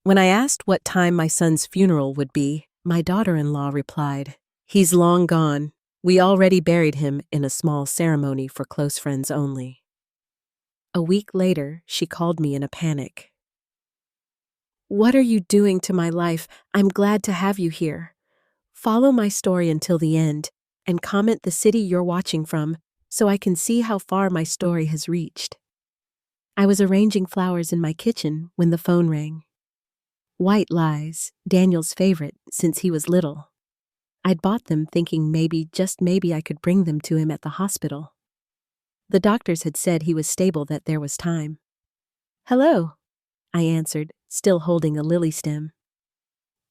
When I asked what time my son's funeral would be, my daughter-in-law replied, "He's long gone. We already buried him in a small ceremony for close friends only." A week later, she called me in a panic. "What are you doing to my life? I'm glad to have you here. Follow my story until the end, and comment the city you're watching from so I can see how far my story has reached." I was arranging flowers in my kitchen when the phone rang. White lies, Daniel's favorite since he was little. I'd bought them thinking maybe, just maybe, I could bring them to him at the hospital. The doctors had said he was stable, that there was time. "Hello," I answered, still holding a lily stem.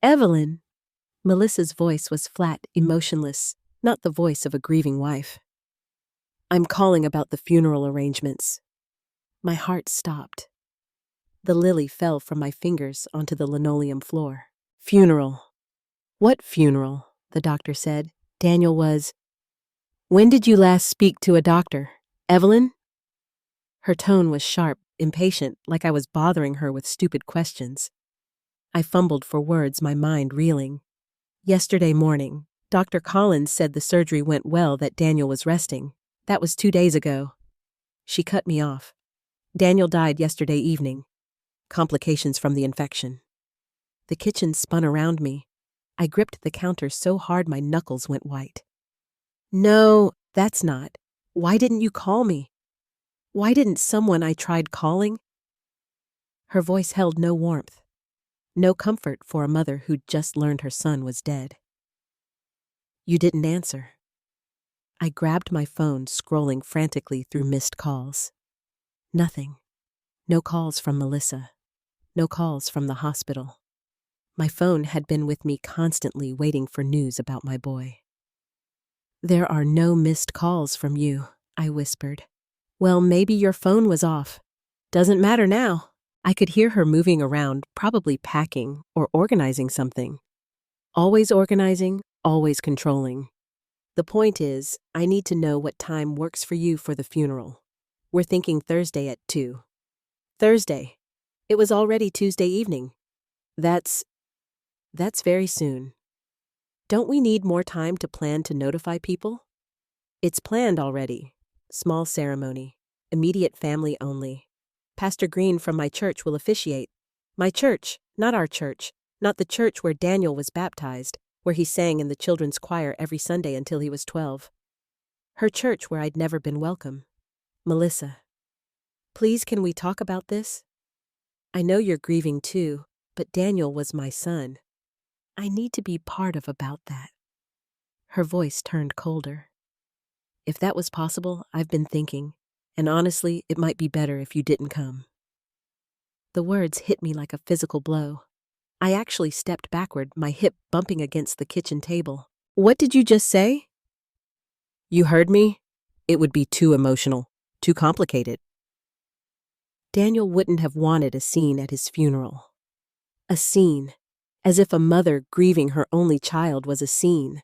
"Evelyn." Melissa's voice was flat, emotionless, not the voice of a grieving wife. "I'm calling about the funeral arrangements." My heart stopped. The lily fell from my fingers onto the linoleum floor. "Funeral? What funeral?" the doctor said. Daniel was... "When did you last speak to a doctor, Evelyn?" Her tone was sharp, impatient, like I was bothering her with stupid questions. I fumbled for words, my mind reeling. "Yesterday morning. Dr. Collins said the surgery went well, that Daniel was resting. That was 2 days ago." She cut me off. "Daniel died yesterday evening. Complications from the infection." The kitchen spun around me. I gripped the counter so hard my knuckles went white. "No, that's not. Why didn't you call me? Why didn't someone I tried calling?" Her voice held no warmth, no comfort for a mother who'd just learned her son was dead. "You didn't answer." I grabbed my phone, scrolling frantically through missed calls. Nothing. No calls from Melissa. No calls from the hospital. My phone had been with me constantly, waiting for news about my boy. "There are no missed calls from you," I whispered. "Well, maybe your phone was off. Doesn't matter now." I could hear her moving around, probably packing or organizing something. Always organizing, always controlling. "The point is, I need to know what time works for you for the funeral. We're thinking Thursday at 2. Thursday. It was already Tuesday evening. That's very soon. Don't we need more time to plan to notify people?" "It's planned already. Small ceremony. Immediate family only. Pastor Green from my church will officiate." "My church, not our church. Not the church where Daniel was baptized, where he sang in the children's choir every Sunday until he was 12. Her church where I'd never been welcome." "Melissa, please, can we talk about this? I know you're grieving too, but Daniel was my son. I need to be part of about that." Her voice turned colder. "If that was possible, I've been thinking, and honestly, it might be better if you didn't come." The words hit me like a physical blow. I actually stepped backward, my hip bumping against the kitchen table. "What did you just say?" "You heard me? It would be too emotional, too complicated." Daniel wouldn't have wanted a scene at his funeral. A scene. As if a mother grieving her only child was a scene.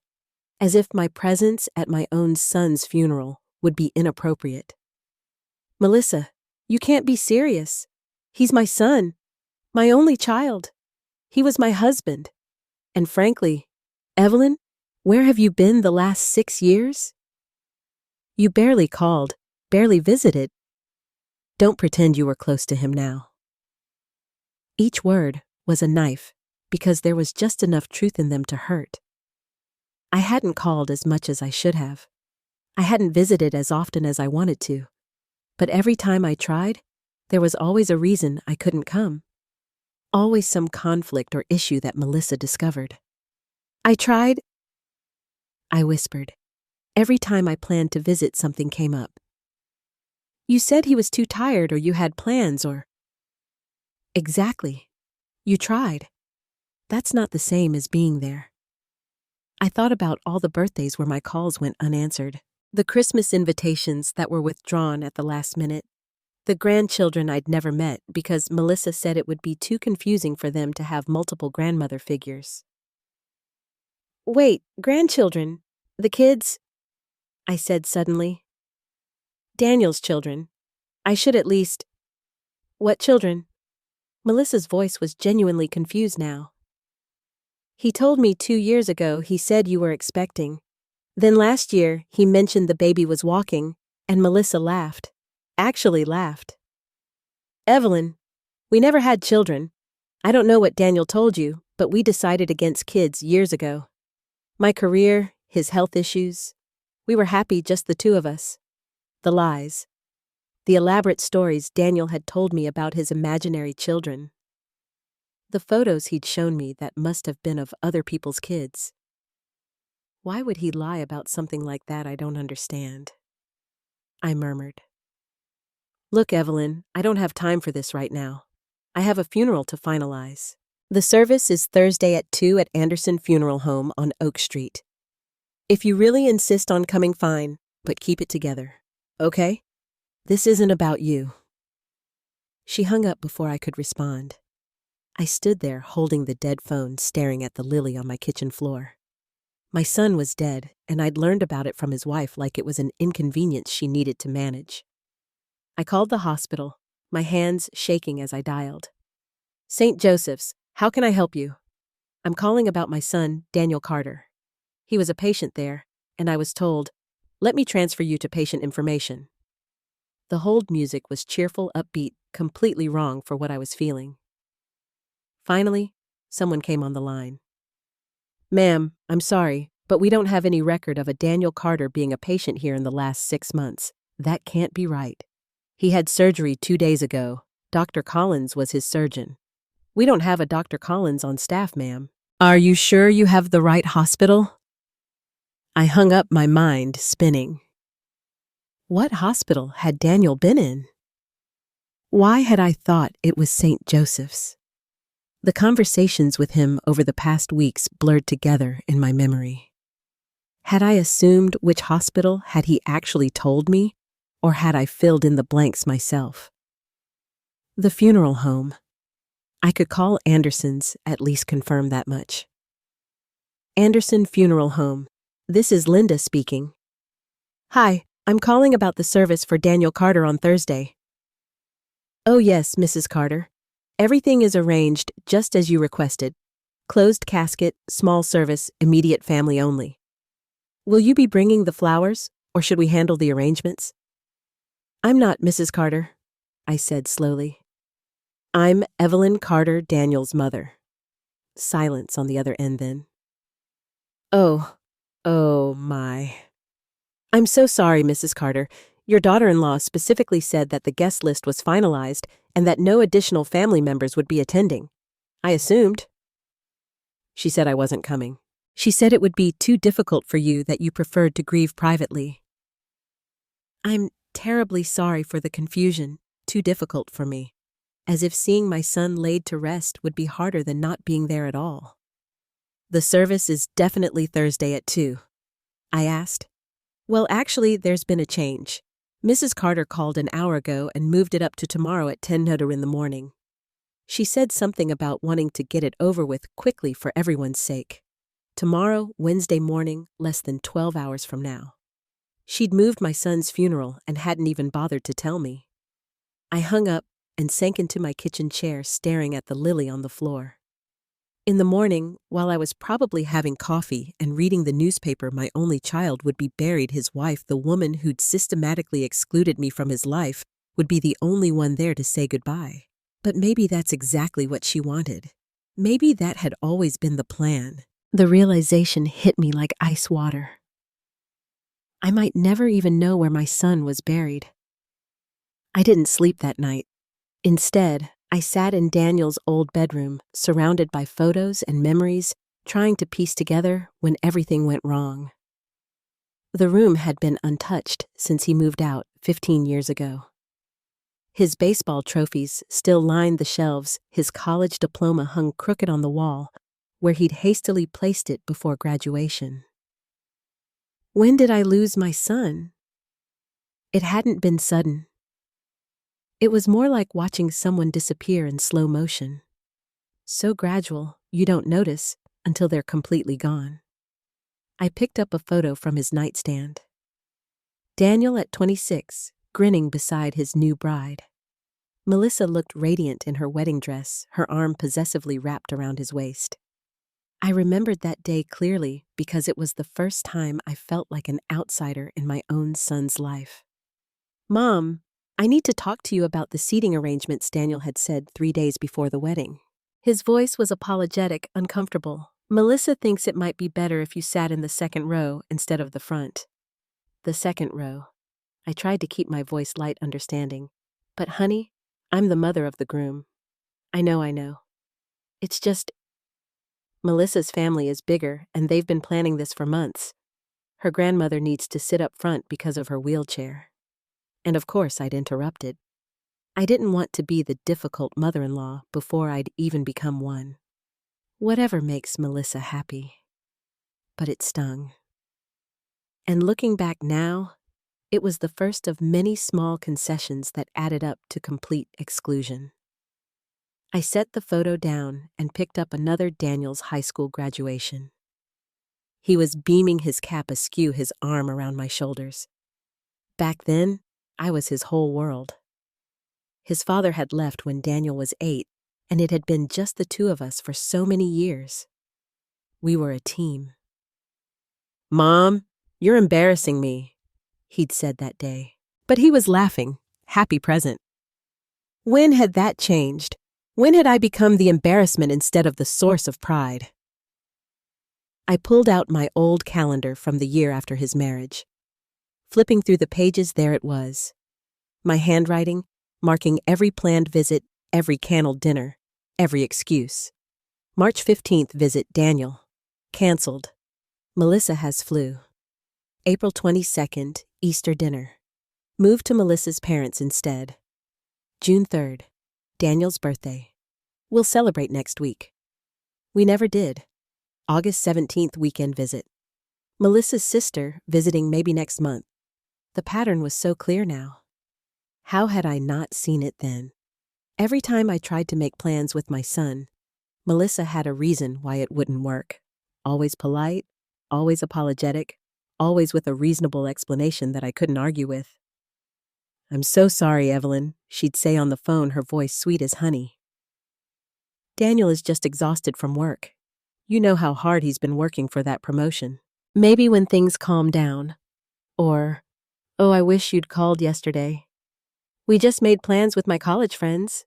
As if my presence at my own son's funeral would be inappropriate. "Melissa, you can't be serious. He's my son. My only child. He was my husband. And frankly, Evelyn, where have you been the last 6 years? You barely called, barely visited. Don't pretend you were close to him now." Each word was a knife, because there was just enough truth in them to hurt. I hadn't called as much as I should have. I hadn't visited as often as I wanted to. But every time I tried, there was always a reason I couldn't come. Always some conflict or issue that Melissa discovered. I tried, I whispered. Every time I planned to visit, something came up. "You said he was too tired, or you had plans, or..." "Exactly. You tried. That's not the same as being there." I thought about all the birthdays where my calls went unanswered, the Christmas invitations that were withdrawn at the last minute, the grandchildren I'd never met because Melissa said it would be too confusing for them to have multiple grandmother figures. "Wait, grandchildren? The kids?" I said suddenly. "Daniel's children. I should at least..." "What children?" Melissa's voice was genuinely confused now. He told me 2 years ago he said you were expecting. Then last year he mentioned the baby was walking, and Melissa laughed. Actually laughed. Evelyn, we never had children. I don't know what Daniel told you, but we decided against kids years ago. My career, his health issues. We were happy just the two of us. The lies. The elaborate stories Daniel had told me about his imaginary children. The photos he'd shown me that must have been of other people's kids. Why would he lie about something like that? I don't understand. I murmured. Look, Evelyn, I don't have time for this right now. I have a funeral to finalize. The service is Thursday at 2 at Anderson Funeral Home on Oak Street. If you really insist on coming, fine, but keep it together, okay? This isn't about you. She hung up before I could respond. I stood there holding the dead phone, staring at the lily on my kitchen floor. My son was dead, and I'd learned about it from his wife like it was an inconvenience she needed to manage. I called the hospital, my hands shaking as I dialed. St. Joseph's, how can I help you? I'm calling about my son, Daniel Carter. He was a patient there, and I was told, let me transfer you to patient information. The hold music was cheerful, upbeat, completely wrong for what I was feeling. Finally, someone came on the line. Ma'am, I'm sorry, but we don't have any record of a Daniel Carter being a patient here in the last 6 months. That can't be right. He had surgery 2 days ago. Dr. Collins was his surgeon. We don't have a Dr. Collins on staff, ma'am. Are you sure you have the right hospital? I hung up, my mind spinning. What hospital had Daniel been in? Why had I thought it was St. Joseph's? The conversations with him over the past weeks blurred together in my memory. Had I assumed which hospital had he actually told me, or had I filled in the blanks myself? The funeral home. I could call Anderson's, at least confirm that much. Anderson Funeral Home. This is Linda speaking. Hi, I'm calling about the service for Daniel Carter on Thursday. Oh yes, Mrs. Carter. Everything is arranged just as you requested. Closed casket, small service, immediate family only. Will you be bringing the flowers, or should we handle the arrangements? I'm not Mrs. Carter, I said slowly. I'm Evelyn Carter, Daniel's mother. Silence on the other end then. Oh my. I'm so sorry, Mrs. Carter. Your daughter-in-law specifically said that the guest list was finalized and that no additional family members would be attending. I assumed. She said I wasn't coming. She said it would be too difficult for you, that you preferred to grieve privately. I'm terribly sorry for the confusion. Too difficult for me. As if seeing my son laid to rest would be harder than not being there at all. The service is definitely Thursday at 2. I asked. Well, actually, there's been a change. Mrs. Carter called an hour ago and moved it up to tomorrow at 10 in the morning. She said something about wanting to get it over with quickly for everyone's sake. Tomorrow, Wednesday morning, less than 12 hours from now. She'd moved my son's funeral and hadn't even bothered to tell me. I hung up and sank into my kitchen chair, staring at the lily on the floor. In the morning, while I was probably having coffee and reading the newspaper, my only child would be buried. His wife, the woman who'd systematically excluded me from his life, would be the only one there to say goodbye. But maybe that's exactly what she wanted. Maybe that had always been the plan. The realization hit me like ice water. I might never even know where my son was buried. I didn't sleep that night. Instead, I sat in Daniel's old bedroom, surrounded by photos and memories, trying to piece together when everything went wrong. The room had been untouched since he moved out 15 years ago. His baseball trophies still lined the shelves. His college diploma hung crooked on the wall, where he'd hastily placed it before graduation. When did I lose my son? It hadn't been sudden. It was more like watching someone disappear in slow motion. So gradual, you don't notice until they're completely gone. I picked up a photo from his nightstand. Daniel at 26, grinning beside his new bride. Melissa looked radiant in her wedding dress, her arm possessively wrapped around his waist. I remembered that day clearly because it was the first time I felt like an outsider in my own son's life. "Mom, I need to talk to you about the seating arrangements Daniel had said 3 days before the wedding." His voice was apologetic, uncomfortable. "Melissa thinks it might be better if you sat in the second row instead of the front." The second row. I tried to keep my voice light, understanding. "But honey, I'm the mother of the groom." I know. It's just, Melissa's family is bigger and they've been planning this for months. Her grandmother needs to sit up front because of her wheelchair." And of course I'd interrupted. I didn't want to be the difficult mother-in-law before I'd even become one. Whatever makes Melissa happy. But it stung. And looking back now, it was the first of many small concessions that added up to complete exclusion. I set the photo down and picked up another Daniel's high school graduation. He was beaming his cap askew, his arm around my shoulders. Back then, I was his whole world. His father had left when Daniel was 8, and it had been just the two of us for so many years. We were a team. "Mom, you're embarrassing me," he'd said that day. But he was laughing, happy present. When had that changed? When had I become the embarrassment instead of the source of pride? I pulled out my old calendar from the year after his marriage. Flipping through the pages, there it was. My handwriting, marking every planned visit, every canned dinner, every excuse. March 15th visit, Daniel. Cancelled. Melissa has flu. April 22nd, Easter dinner. Moved to Melissa's parents instead. June 3rd, Daniel's birthday. We'll celebrate next week. We never did. August 17th, weekend visit. Melissa's sister visiting maybe next month. The pattern was so clear now. How had I not seen it then? Every time I tried to make plans with my son, Melissa had a reason why it wouldn't work. Always polite, always apologetic, always with a reasonable explanation that I couldn't argue with. "I'm so sorry, Evelyn," she'd say on the phone, her voice sweet as honey. "Daniel is just exhausted from work. You know how hard he's been working for that promotion. Maybe when things calm down." Or, "Oh, I wish you'd called yesterday. We just made plans with my college friends.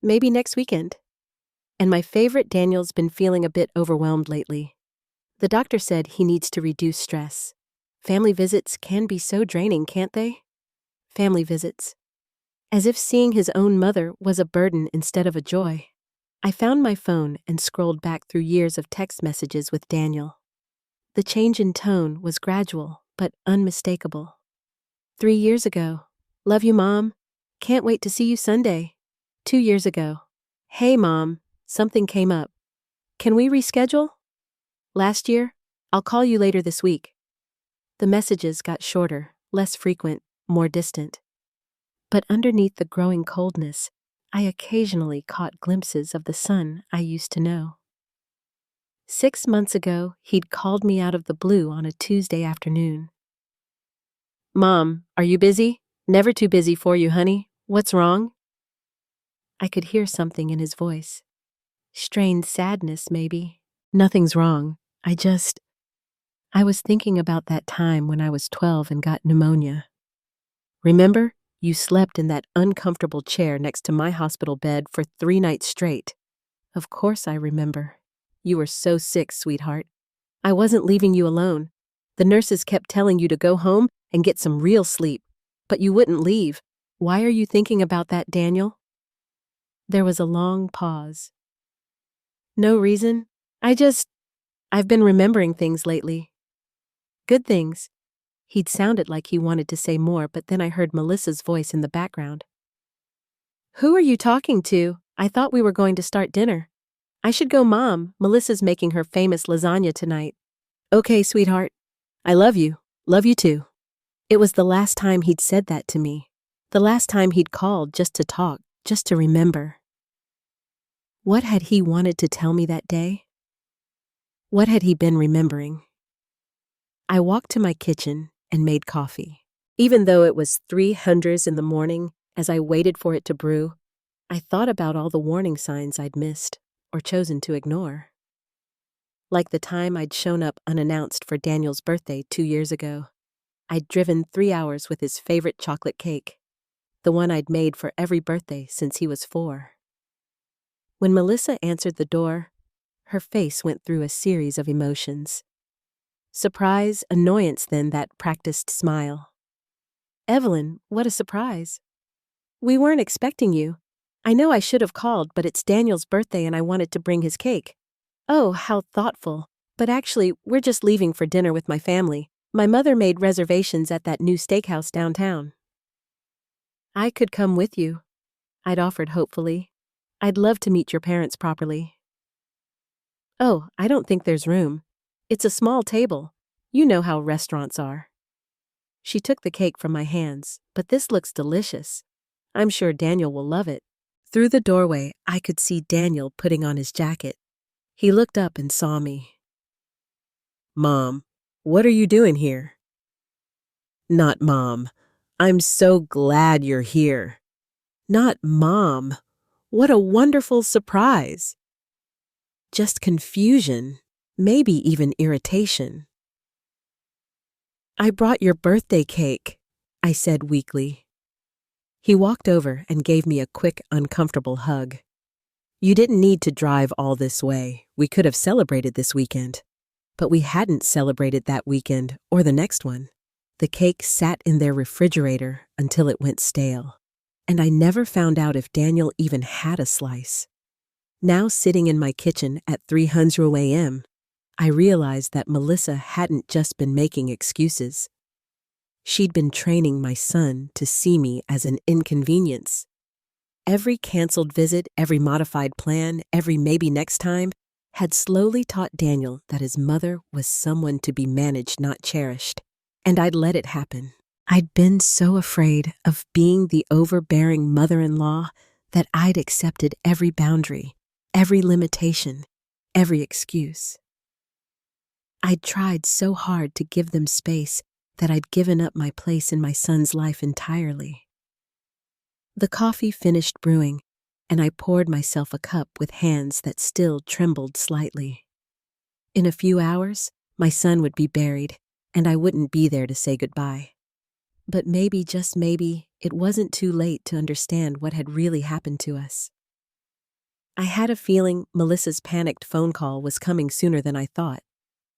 Maybe next weekend." And my favorite, "Daniel's been feeling a bit overwhelmed lately. The doctor said he needs to reduce stress. Family visits can be so draining, can't they?" Family visits. As if seeing his own mother was a burden instead of a joy. I found my phone and scrolled back through years of text messages with Daniel. The change in tone was gradual, but unmistakable. 3 years ago, "Love you, Mom. Can't wait to see you Sunday." 2 years ago, "Hey, Mom, something came up. Can we reschedule?" Last year, "I'll call you later this week." The messages got shorter, less frequent, more distant. But underneath the growing coldness, I occasionally caught glimpses of the son I used to know. 6 months ago, he'd called me out of the blue on a Tuesday afternoon. "Mom, are you busy?" "Never too busy for you, honey. What's wrong?" I could hear something in his voice. Strained sadness, maybe. "Nothing's wrong. I was thinking about that time when I was 12 and got pneumonia. Remember? You slept in that uncomfortable chair next to my hospital bed for 3 nights straight." Of course I remember. "You were so sick, sweetheart. I wasn't leaving you alone. The nurses kept telling you to go home and get some real sleep, but you wouldn't leave. Why are you thinking about that, Daniel?" There was a long pause. "No reason. I've been remembering things lately. Good things." He'd sounded like he wanted to say more, but then I heard Melissa's voice in the background. "Who are you talking to? I thought we were going to start dinner." "I should go, Mom. Melissa's making her famous lasagna tonight." "Okay, sweetheart. I love you. Love you too." It was the last time he'd said that to me. The last time he'd called just to talk, just to remember. What had he wanted to tell me that day? What had he been remembering? I walked to my kitchen and made coffee. Even though it was 300 in the morning As I waited for it to brew, I thought about all the warning signs I'd missed or chosen to ignore. Like the time I'd shown up unannounced for Daniel's birthday 2 years ago. I'd driven 3 hours with his favorite chocolate cake, the one I'd made for every birthday since he was 4. When Melissa answered the door, her face went through a series of emotions. Surprise, annoyance, then that practiced smile. "Evelyn, what a surprise. We weren't expecting you. I know I should have called, but it's Daniel's birthday and I wanted to bring his cake." "Oh, how thoughtful. But actually, we're just leaving for dinner with my family. My mother made reservations at that new steakhouse downtown." "I could come with you," I'd offered hopefully. "I'd love to meet your parents properly." "Oh, I don't think there's room. It's a small table. You know how restaurants are." She took the cake from my hands. "But this looks delicious. I'm sure Daniel will love it." Through the doorway, I could see Daniel putting on his jacket. He looked up and saw me. "Mom, what are you doing here?" "Not Mom. I'm so glad you're here." "Not Mom. What a wonderful surprise." Just confusion, maybe even irritation. "I brought your birthday cake," I said weakly. He walked over and gave me a quick, uncomfortable hug. "You didn't need to drive all this way. We could have celebrated this weekend." But we hadn't celebrated that weekend or the next one. The cake sat in their refrigerator until it went stale, and I never found out if Daniel even had a slice. Now sitting in my kitchen at 3:00 a.m., I realized that Melissa hadn't just been making excuses. She'd been training my son to see me as an inconvenience. Every canceled visit, every modified plan, every maybe next time, had slowly taught Daniel that his mother was someone to be managed, not cherished. And I'd let it happen. I'd been so afraid of being the overbearing mother-in-law that I'd accepted every boundary, every limitation, every excuse. I'd tried so hard to give them space that I'd given up my place in my son's life entirely. The coffee finished brewing, and I poured myself a cup with hands that still trembled slightly. In a few hours, my son would be buried, and I wouldn't be there to say goodbye. But maybe, just maybe, it wasn't too late to understand what had really happened to us. I had a feeling Melissa's panicked phone call was coming sooner than I thought,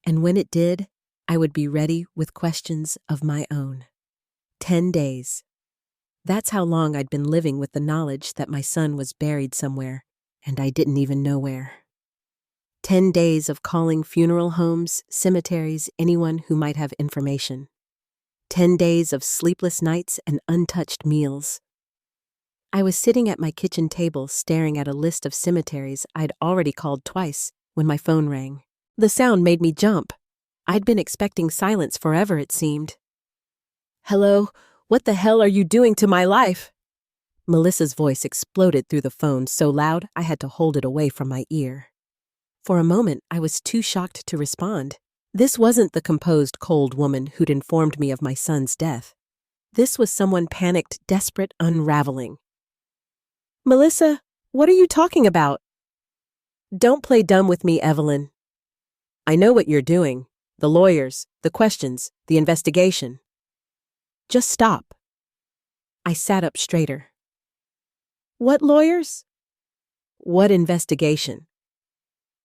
and when it did, I would be ready with questions of my own. 10 days. That's how long I'd been living with the knowledge that my son was buried somewhere, and I didn't even know where. 10 days of calling funeral homes, cemeteries, anyone who might have information. 10 days of sleepless nights and untouched meals. I was sitting at my kitchen table staring at a list of cemeteries I'd already called twice when my phone rang. The sound made me jump. I'd been expecting silence forever, it seemed. "Hello? What the hell are you doing to my life?" Melissa's voice exploded through the phone so loud I had to hold it away from my ear. For a moment, I was too shocked to respond. This wasn't the composed, cold woman who'd informed me of my son's death. This was someone panicked, desperate, unraveling. "Melissa, what are you talking about?" "Don't play dumb with me, Evelyn. I know what you're doing. The lawyers, the questions, the investigation. Just stop." I sat up straighter. "What lawyers?" "What investigation?"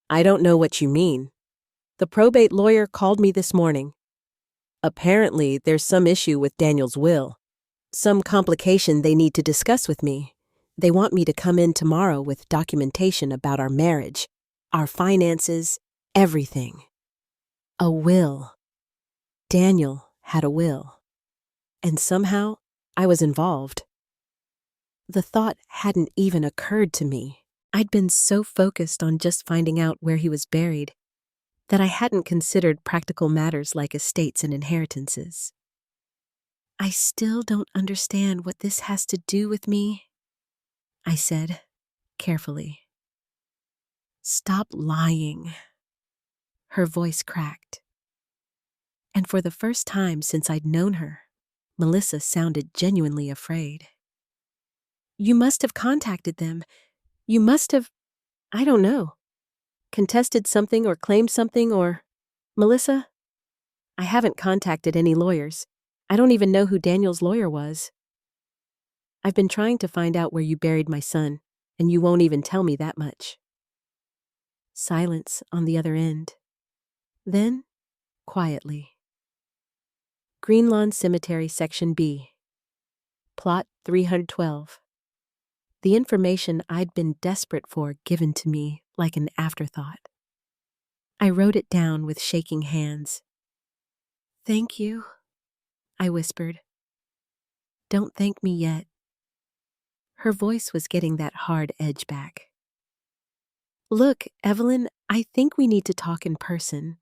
"I don't know what you mean. The probate lawyer called me this morning. Apparently, there's some issue with Daniel's will. Some complication they need to discuss with me. They want me to come in tomorrow with documentation about our marriage, our finances, everything. A will. Daniel had a will. And somehow, I was involved. The thought hadn't even occurred to me. I'd been so focused on just finding out where he was buried that I hadn't considered practical matters like estates and inheritances. "I still don't understand what this has to do with me," I said, carefully. "Stop lying." Her voice cracked. And for the first time since I'd known her, Melissa sounded genuinely afraid. You must have contacted them. You must have, I don't know, contested something or claimed something or... Melissa, I haven't contacted any lawyers. I don't even know who Daniel's lawyer was. I've been trying to find out where you buried my son, and you won't even tell me that much. Silence on the other end. Then, quietly. Green Lawn Cemetery, Section B. Plot 312. The information I'd been desperate for given to me like an afterthought. I wrote it down with shaking hands. "Thank you," I whispered. "Don't thank me yet." Her voice was getting that hard edge back. "Look, Evelyn, I think we need to talk in person.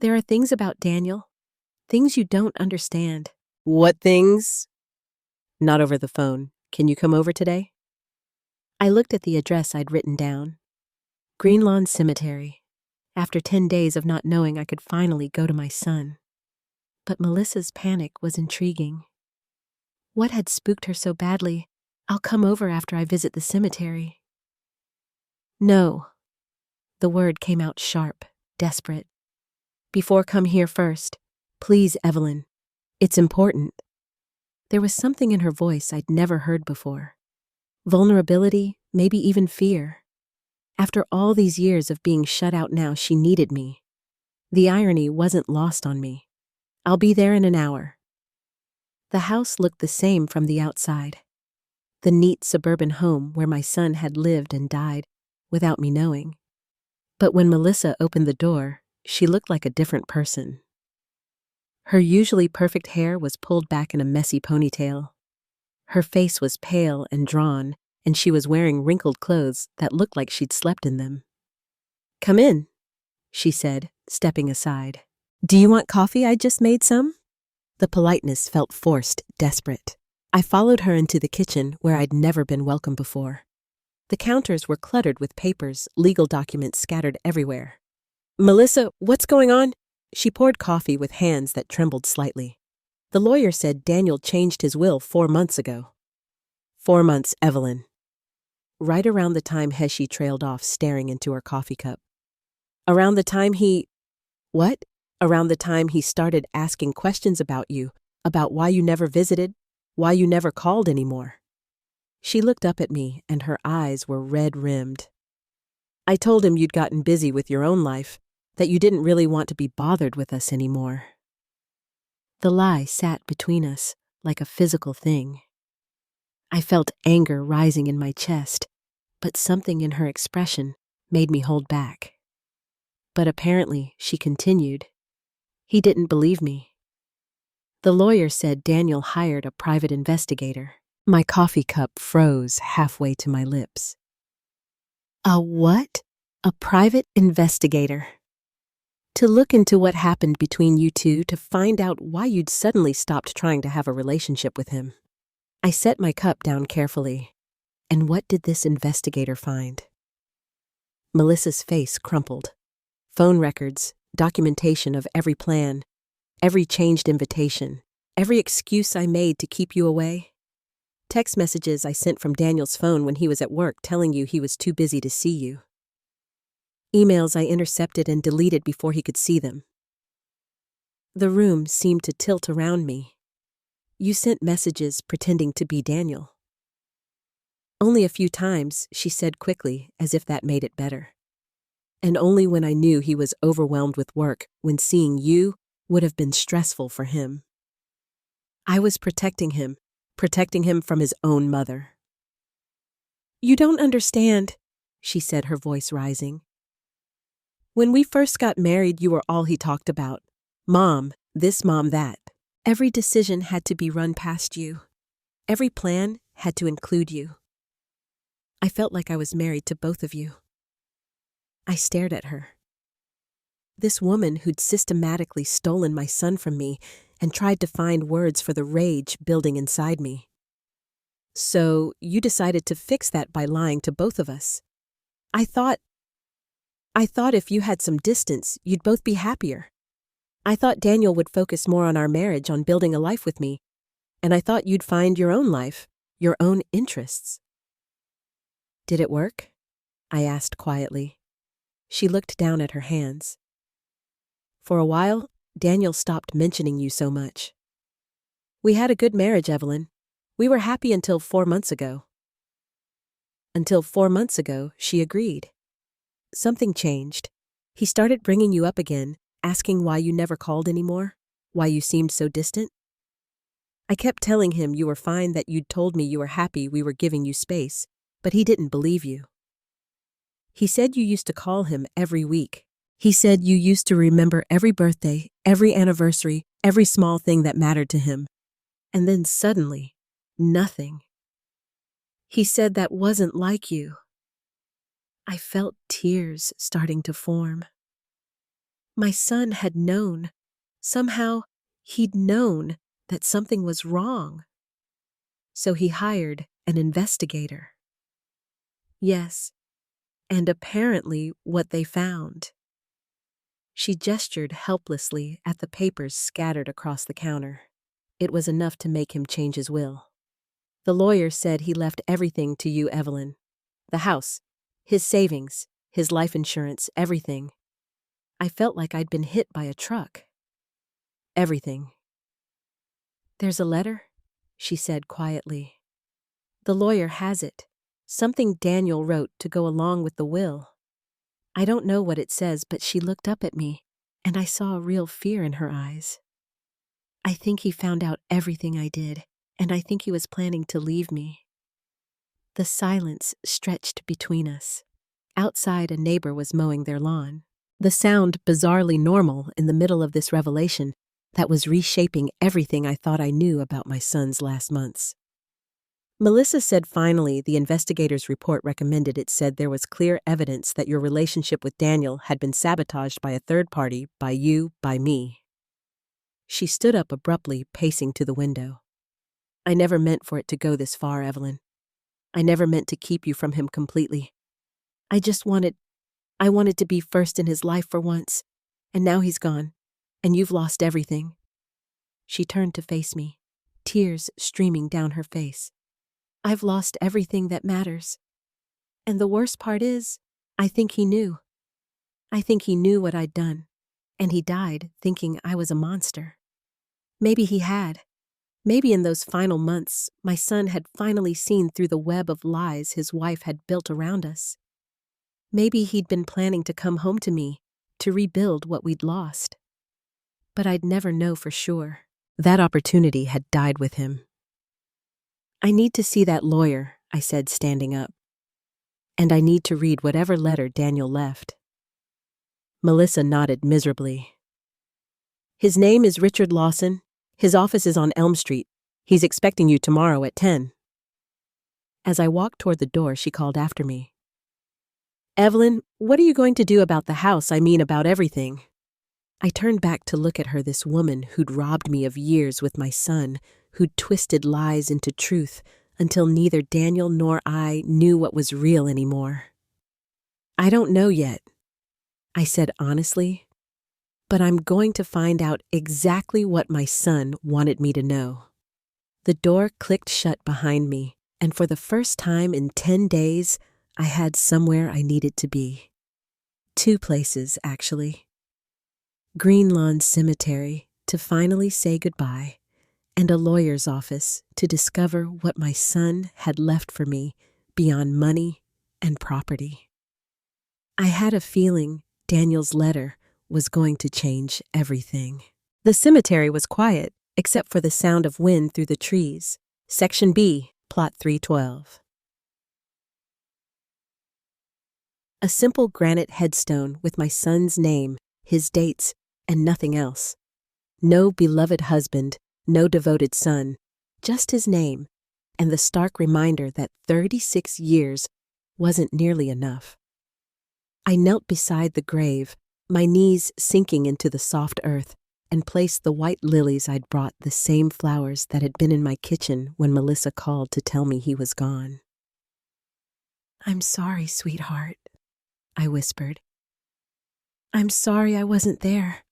There are things about Daniel, things you don't understand." "What things?" "Not over the phone. Can you come over today?" I looked at the address I'd written down. Green Lawn Cemetery. After 10 days of not knowing I could finally go to my son. But Melissa's panic was intriguing. What had spooked her so badly? "I'll come over after I visit the cemetery." "No." The word came out sharp, desperate. "Before, come here first. Please, Evelyn. It's important." There was something in her voice I'd never heard before. Vulnerability, maybe even fear. After all these years of being shut out now, she needed me. The irony wasn't lost on me. "I'll be there in an hour." The house looked the same from the outside. The neat suburban home where my son had lived and died without me knowing. But when Melissa opened the door, she looked like a different person. Her usually perfect hair was pulled back in a messy ponytail. Her face was pale and drawn, and she was wearing wrinkled clothes that looked like she'd slept in them. "Come in," she said, stepping aside. "Do you want coffee? I just made some." The politeness felt forced, desperate. I followed her into the kitchen where I'd never been welcome before. The counters were cluttered with papers, legal documents scattered everywhere. "Melissa, what's going on?" She poured coffee with hands that trembled slightly. "The lawyer said Daniel changed his will 4 months ago." 4 months, Evelyn. Right around the time Heshi trailed off, staring into her coffee cup. "Around the time he..." "What?" "Around the time he started asking questions about you, about why you never visited, why you never called anymore." She looked up at me, and her eyes were red-rimmed. "I told him you'd gotten busy with your own life, that you didn't really want to be bothered with us anymore." The lie sat between us like a physical thing. I felt anger rising in my chest, but something in her expression made me hold back. But apparently, she continued. "He didn't believe me. The lawyer said Daniel hired a private investigator." My coffee cup froze halfway to my lips. "A what?" "A private investigator. To look into what happened between you two, to find out why you'd suddenly stopped trying to have a relationship with him." I set my cup down carefully. And what did this investigator find? Melissa's face crumpled. Phone records, documentation of every plan, every changed invitation, every excuse I made to keep you away. Text messages I sent from Daniel's phone when he was at work telling you he was too busy to see you. Emails I intercepted and deleted before he could see them. The room seemed to tilt around me. You sent messages pretending to be Daniel. Only a few times, she said quickly, as if that made it better. And only when I knew he was overwhelmed with work, when seeing you would have been stressful for him. I was protecting him from his own mother. "You don't understand," she said, her voice rising. "When we first got married, you were all he talked about. Mom, this, mom, that. Every decision had to be run past you. Every plan had to include you. I felt like I was married to both of you." I stared at her. This woman who'd systematically stolen my son from me and tried to find words for the rage building inside me. "So you decided to fix that by lying to both of us. I thought if you had some distance, you'd both be happier. I thought Daniel would focus more on our marriage, on building a life with me, and I thought you'd find your own life, your own interests. Did it work? I asked quietly. She looked down at her hands. For a while, Daniel stopped mentioning you so much. We had a good marriage, Evelyn. We were happy until 4 months ago. Until 4 months ago, she agreed. Something changed. He started bringing you up again, asking why you never called anymore, why you seemed so distant. I kept telling him you were fine, that you'd told me you were happy we were giving you space, but he didn't believe you. He said you used to call him every week. He said you used to remember every birthday, every anniversary, every small thing that mattered to him. And then suddenly, nothing. He said that wasn't like you. I felt tears starting to form. My son had known. Somehow, he'd known that something was wrong. So he hired an investigator. Yes, and apparently what they found. She gestured helplessly at the papers scattered across the counter. It was enough to make him change his will. The lawyer said he left everything to you, Evelyn. The house, his savings, his life insurance, everything. I felt like I'd been hit by a truck. Everything. There's a letter, she said quietly. The lawyer has it. Something Daniel wrote to go along with the will. I don't know what it says, but she looked up at me, and I saw a real fear in her eyes. I think he found out everything I did, and I think he was planning to leave me. The silence stretched between us. Outside, a neighbor was mowing their lawn. The sound bizarrely normal in the middle of this revelation that was reshaping everything I thought I knew about my son's last months. Melissa said finally the investigator's report recommended. It said there was clear evidence that your relationship with Daniel had been sabotaged by a third party, by you, by me. She stood up abruptly, pacing to the window. I never meant for it to go this far, Evelyn. I never meant to keep you from him completely. I wanted to be first in his life for once, and now he's gone, and you've lost everything. She turned to face me, tears streaming down her face. I've lost everything that matters. And the worst part is, I think he knew. I think he knew what I'd done, and he died thinking I was a monster. Maybe he had. Maybe in those final months, my son had finally seen through the web of lies his wife had built around us. Maybe he'd been planning to come home to me, to rebuild what we'd lost. But I'd never know for sure. That opportunity had died with him. I need to see that lawyer, I said, standing up. And I need to read whatever letter Daniel left. Melissa nodded miserably. His name is Richard Lawson. His office is on Elm Street. He's expecting you tomorrow at 10. As I walked toward the door, she called after me. Evelyn, what are you going to do about the house? I mean, about everything. I turned back to look at her, this woman who'd robbed me of years with my son, who'd twisted lies into truth until neither Daniel nor I knew what was real anymore. I don't know yet, I said honestly, but I'm going to find out exactly what my son wanted me to know. The door clicked shut behind me, and for the first time in 10 days, I had somewhere I needed to be. 2 places, actually. Greenlawn Cemetery to finally say goodbye, and a lawyer's office to discover what my son had left for me beyond money and property. I had a feeling Daniel's letter was going to change everything. The cemetery was quiet, except for the sound of wind through the trees. Section B, Plot 312. A simple granite headstone with my son's name, his dates, and nothing else. No beloved husband, no devoted son, just his name, and the stark reminder that 36 years wasn't nearly enough. I knelt beside the grave, my knees sinking into the soft earth, and placed the white lilies I'd brought, the same flowers that had been in my kitchen when Melissa called to tell me he was gone. I'm sorry, sweetheart, I whispered. I'm sorry I wasn't there.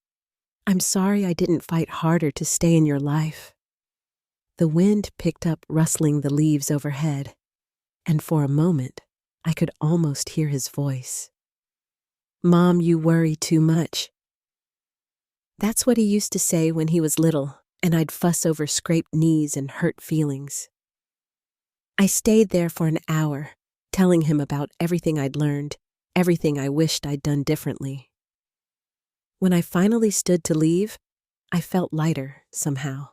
I'm sorry I didn't fight harder to stay in your life. The wind picked up, rustling the leaves overhead, and for a moment, I could almost hear his voice. "Mom, you worry too much." That's what he used to say when he was little, and I'd fuss over scraped knees and hurt feelings. I stayed there for an hour, telling him about everything I'd learned, everything I wished I'd done differently. When I finally stood to leave, I felt lighter, somehow.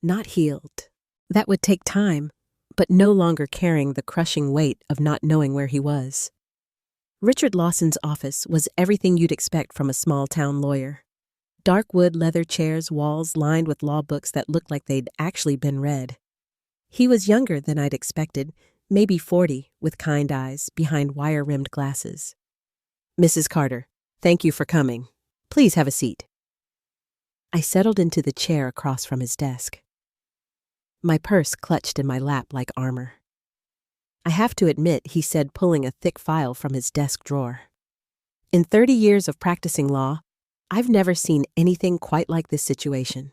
Not healed. That would take time, but no longer carrying the crushing weight of not knowing where he was. Richard Lawson's office was everything you'd expect from a small-town lawyer. Dark wood leather chairs, walls lined with law books that looked like they'd actually been read. He was younger than I'd expected, maybe 40, with kind eyes behind wire-rimmed glasses. "Mrs. Carter, thank you for coming. Please have a seat." I settled into the chair across from his desk. My purse clutched in my lap like armor. "I have to admit," he said, pulling a thick file from his desk drawer. "In 30 years of practicing law, I've never seen anything quite like this situation.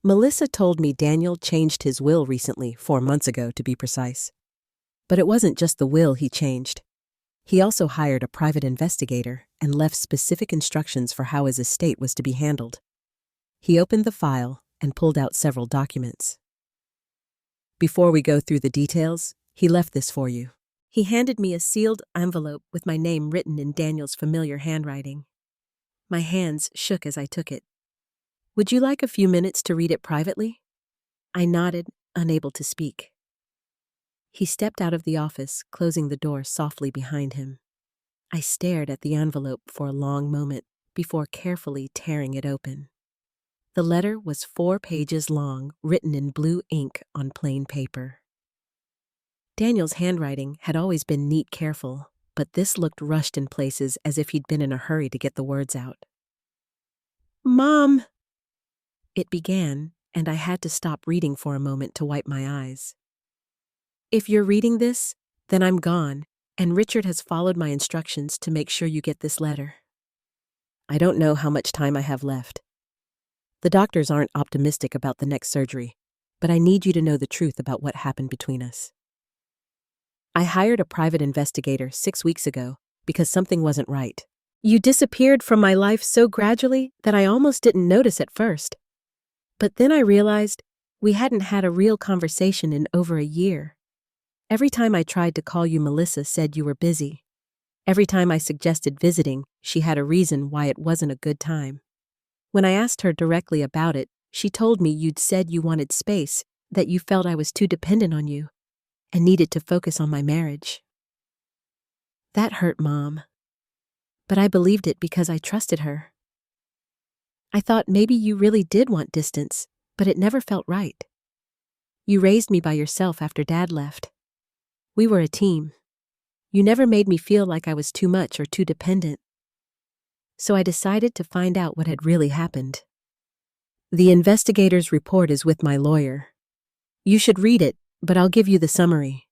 Melissa told me Daniel changed his will recently, 4 months ago to be precise. But it wasn't just the will he changed. He also hired a private investigator and left specific instructions for how his estate was to be handled." He opened the file and pulled out several documents. "Before we go through the details, he left this for you." He handed me a sealed envelope with my name written in Daniel's familiar handwriting. My hands shook as I took it. "Would you like a few minutes to read it privately?" I nodded, unable to speak. He stepped out of the office, closing the door softly behind him. I stared at the envelope for a long moment before carefully tearing it open. The letter was 4 pages long, written in blue ink on plain paper. Daniel's handwriting had always been neat, careful, but this looked rushed in places as if he'd been in a hurry to get the words out. "Mom," it began, and I had to stop reading for a moment to wipe my eyes. "If you're reading this, then I'm gone, and Richard has followed my instructions to make sure you get this letter. I don't know how much time I have left. The doctors aren't optimistic about the next surgery, but I need you to know the truth about what happened between us. I hired a private investigator 6 weeks ago because something wasn't right. You disappeared from my life so gradually that I almost didn't notice at first. But then I realized we hadn't had a real conversation in over a year. Every time I tried to call you, Melissa said you were busy. Every time I suggested visiting, she had a reason why it wasn't a good time. When I asked her directly about it, she told me you'd said you wanted space, that you felt I was too dependent on you, and needed to focus on my marriage. That hurt, Mom. But I believed it because I trusted her. I thought maybe you really did want distance, but it never felt right. You raised me by yourself after Dad left. We were a team. You never made me feel like I was too much or too dependent. So I decided to find out what had really happened. The investigator's report is with my lawyer. You should read it, but I'll give you the summary.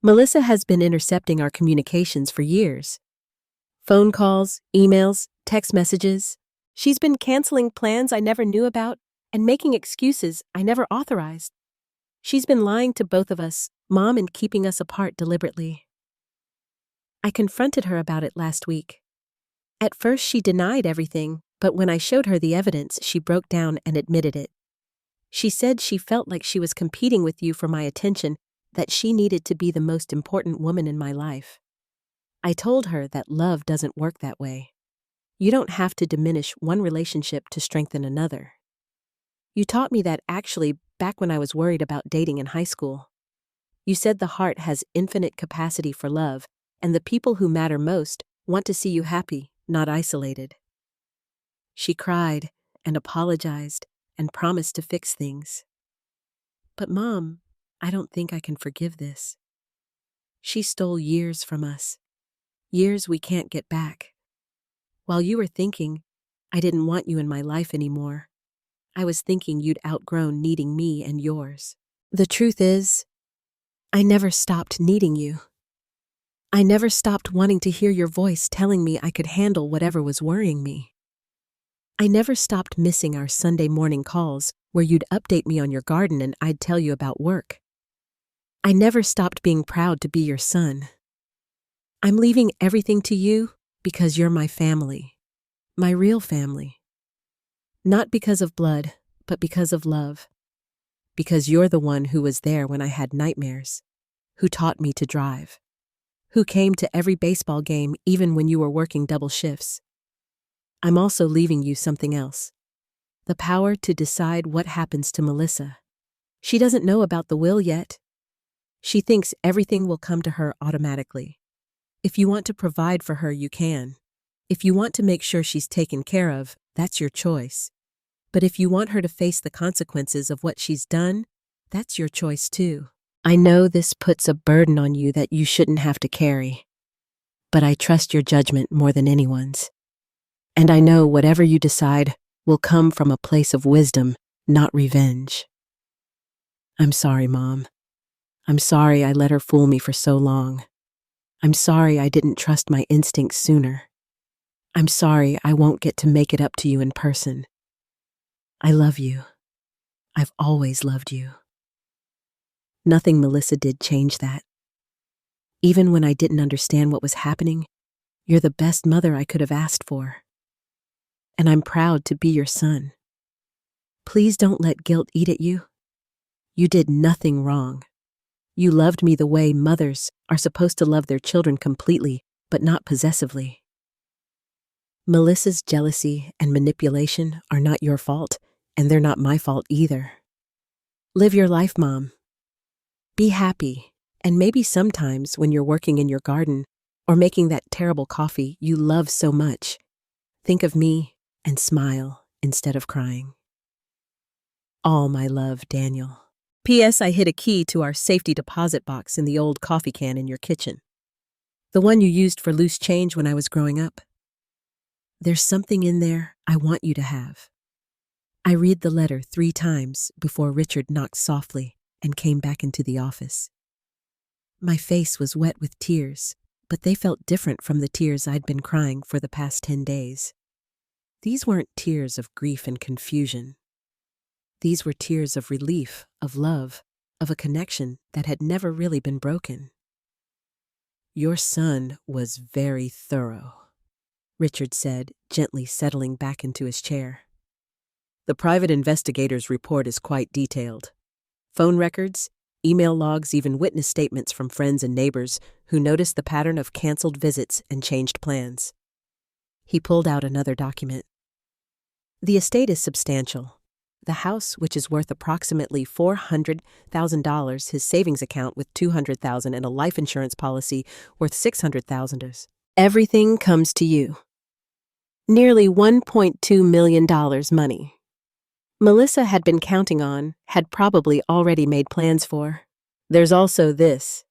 Melissa has been intercepting our communications for years. Phone calls, emails, text messages. She's been canceling plans I never knew about and making excuses I never authorized. She's been lying to both of us, Mom, and keeping us apart deliberately. I confronted her about it last week. At first she denied everything, but when I showed her the evidence, she broke down and admitted it. She said she felt like she was competing with you for my attention, that she needed to be the most important woman in my life. I told her that love doesn't work that way. You don't have to diminish one relationship to strengthen another. You taught me that actually back when I was worried about dating in high school. You said the heart has infinite capacity for love, and the people who matter most want to see you happy, not isolated. She cried and apologized and promised to fix things. But Mom, I don't think I can forgive this. She stole years from us. Years we can't get back. While you were thinking, I didn't want you in my life anymore, I was thinking you'd outgrown needing me and yours. The truth is, I never stopped needing you. I never stopped wanting to hear your voice telling me I could handle whatever was worrying me. I never stopped missing our Sunday morning calls where you'd update me on your garden and I'd tell you about work. I never stopped being proud to be your son. I'm leaving everything to you because you're my family, my real family. Not because of blood, but because of love. Because you're the one who was there when I had nightmares, who taught me to drive, who came to every baseball game even when you were working double shifts. I'm also leaving you something else. The power to decide what happens to Melissa. She doesn't know about the will yet. She thinks everything will come to her automatically. If you want to provide for her, you can. If you want to make sure she's taken care of, that's your choice. But if you want her to face the consequences of what she's done, that's your choice too. I know this puts a burden on you that you shouldn't have to carry. But I trust your judgment more than anyone's. And I know whatever you decide will come from a place of wisdom, not revenge. I'm sorry, Mom. I'm sorry I let her fool me for so long. I'm sorry I didn't trust my instincts sooner. I'm sorry I won't get to make it up to you in person. I love you. I've always loved you. Nothing Melissa did changed that. Even when I didn't understand what was happening, you're the best mother I could have asked for. And I'm proud to be your son. Please don't let guilt eat at you. You did nothing wrong. You loved me the way mothers are supposed to love their children completely, but not possessively. Melissa's jealousy and manipulation are not your fault, and they're not my fault either. Live your life, Mom. Be happy, and maybe sometimes when you're working in your garden or making that terrible coffee you love so much, think of me and smile instead of crying. All my love, Daniel. P.S. I hid a key to our safety deposit box in the old coffee can in your kitchen. The one you used for loose change when I was growing up. There's something in there I want you to have. I read the letter 3 times before Richard knocked softly and came back into the office. My face was wet with tears, but they felt different from the tears I'd been crying for the past 10 days. These weren't tears of grief and confusion. These were tears of relief, of love, of a connection that had never really been broken. Your son was very thorough, Richard said, gently settling back into his chair. The private investigator's report is quite detailed. Phone records, email logs, even witness statements from friends and neighbors who noticed the pattern of canceled visits and changed plans. He pulled out another document. The estate is substantial. The house, which is worth approximately $400,000, his savings account with $200,000 and a life insurance policy worth $600,000. Everything comes to you. Nearly $1.2 million money. Melissa had been counting on, had probably already made plans for. There's also this.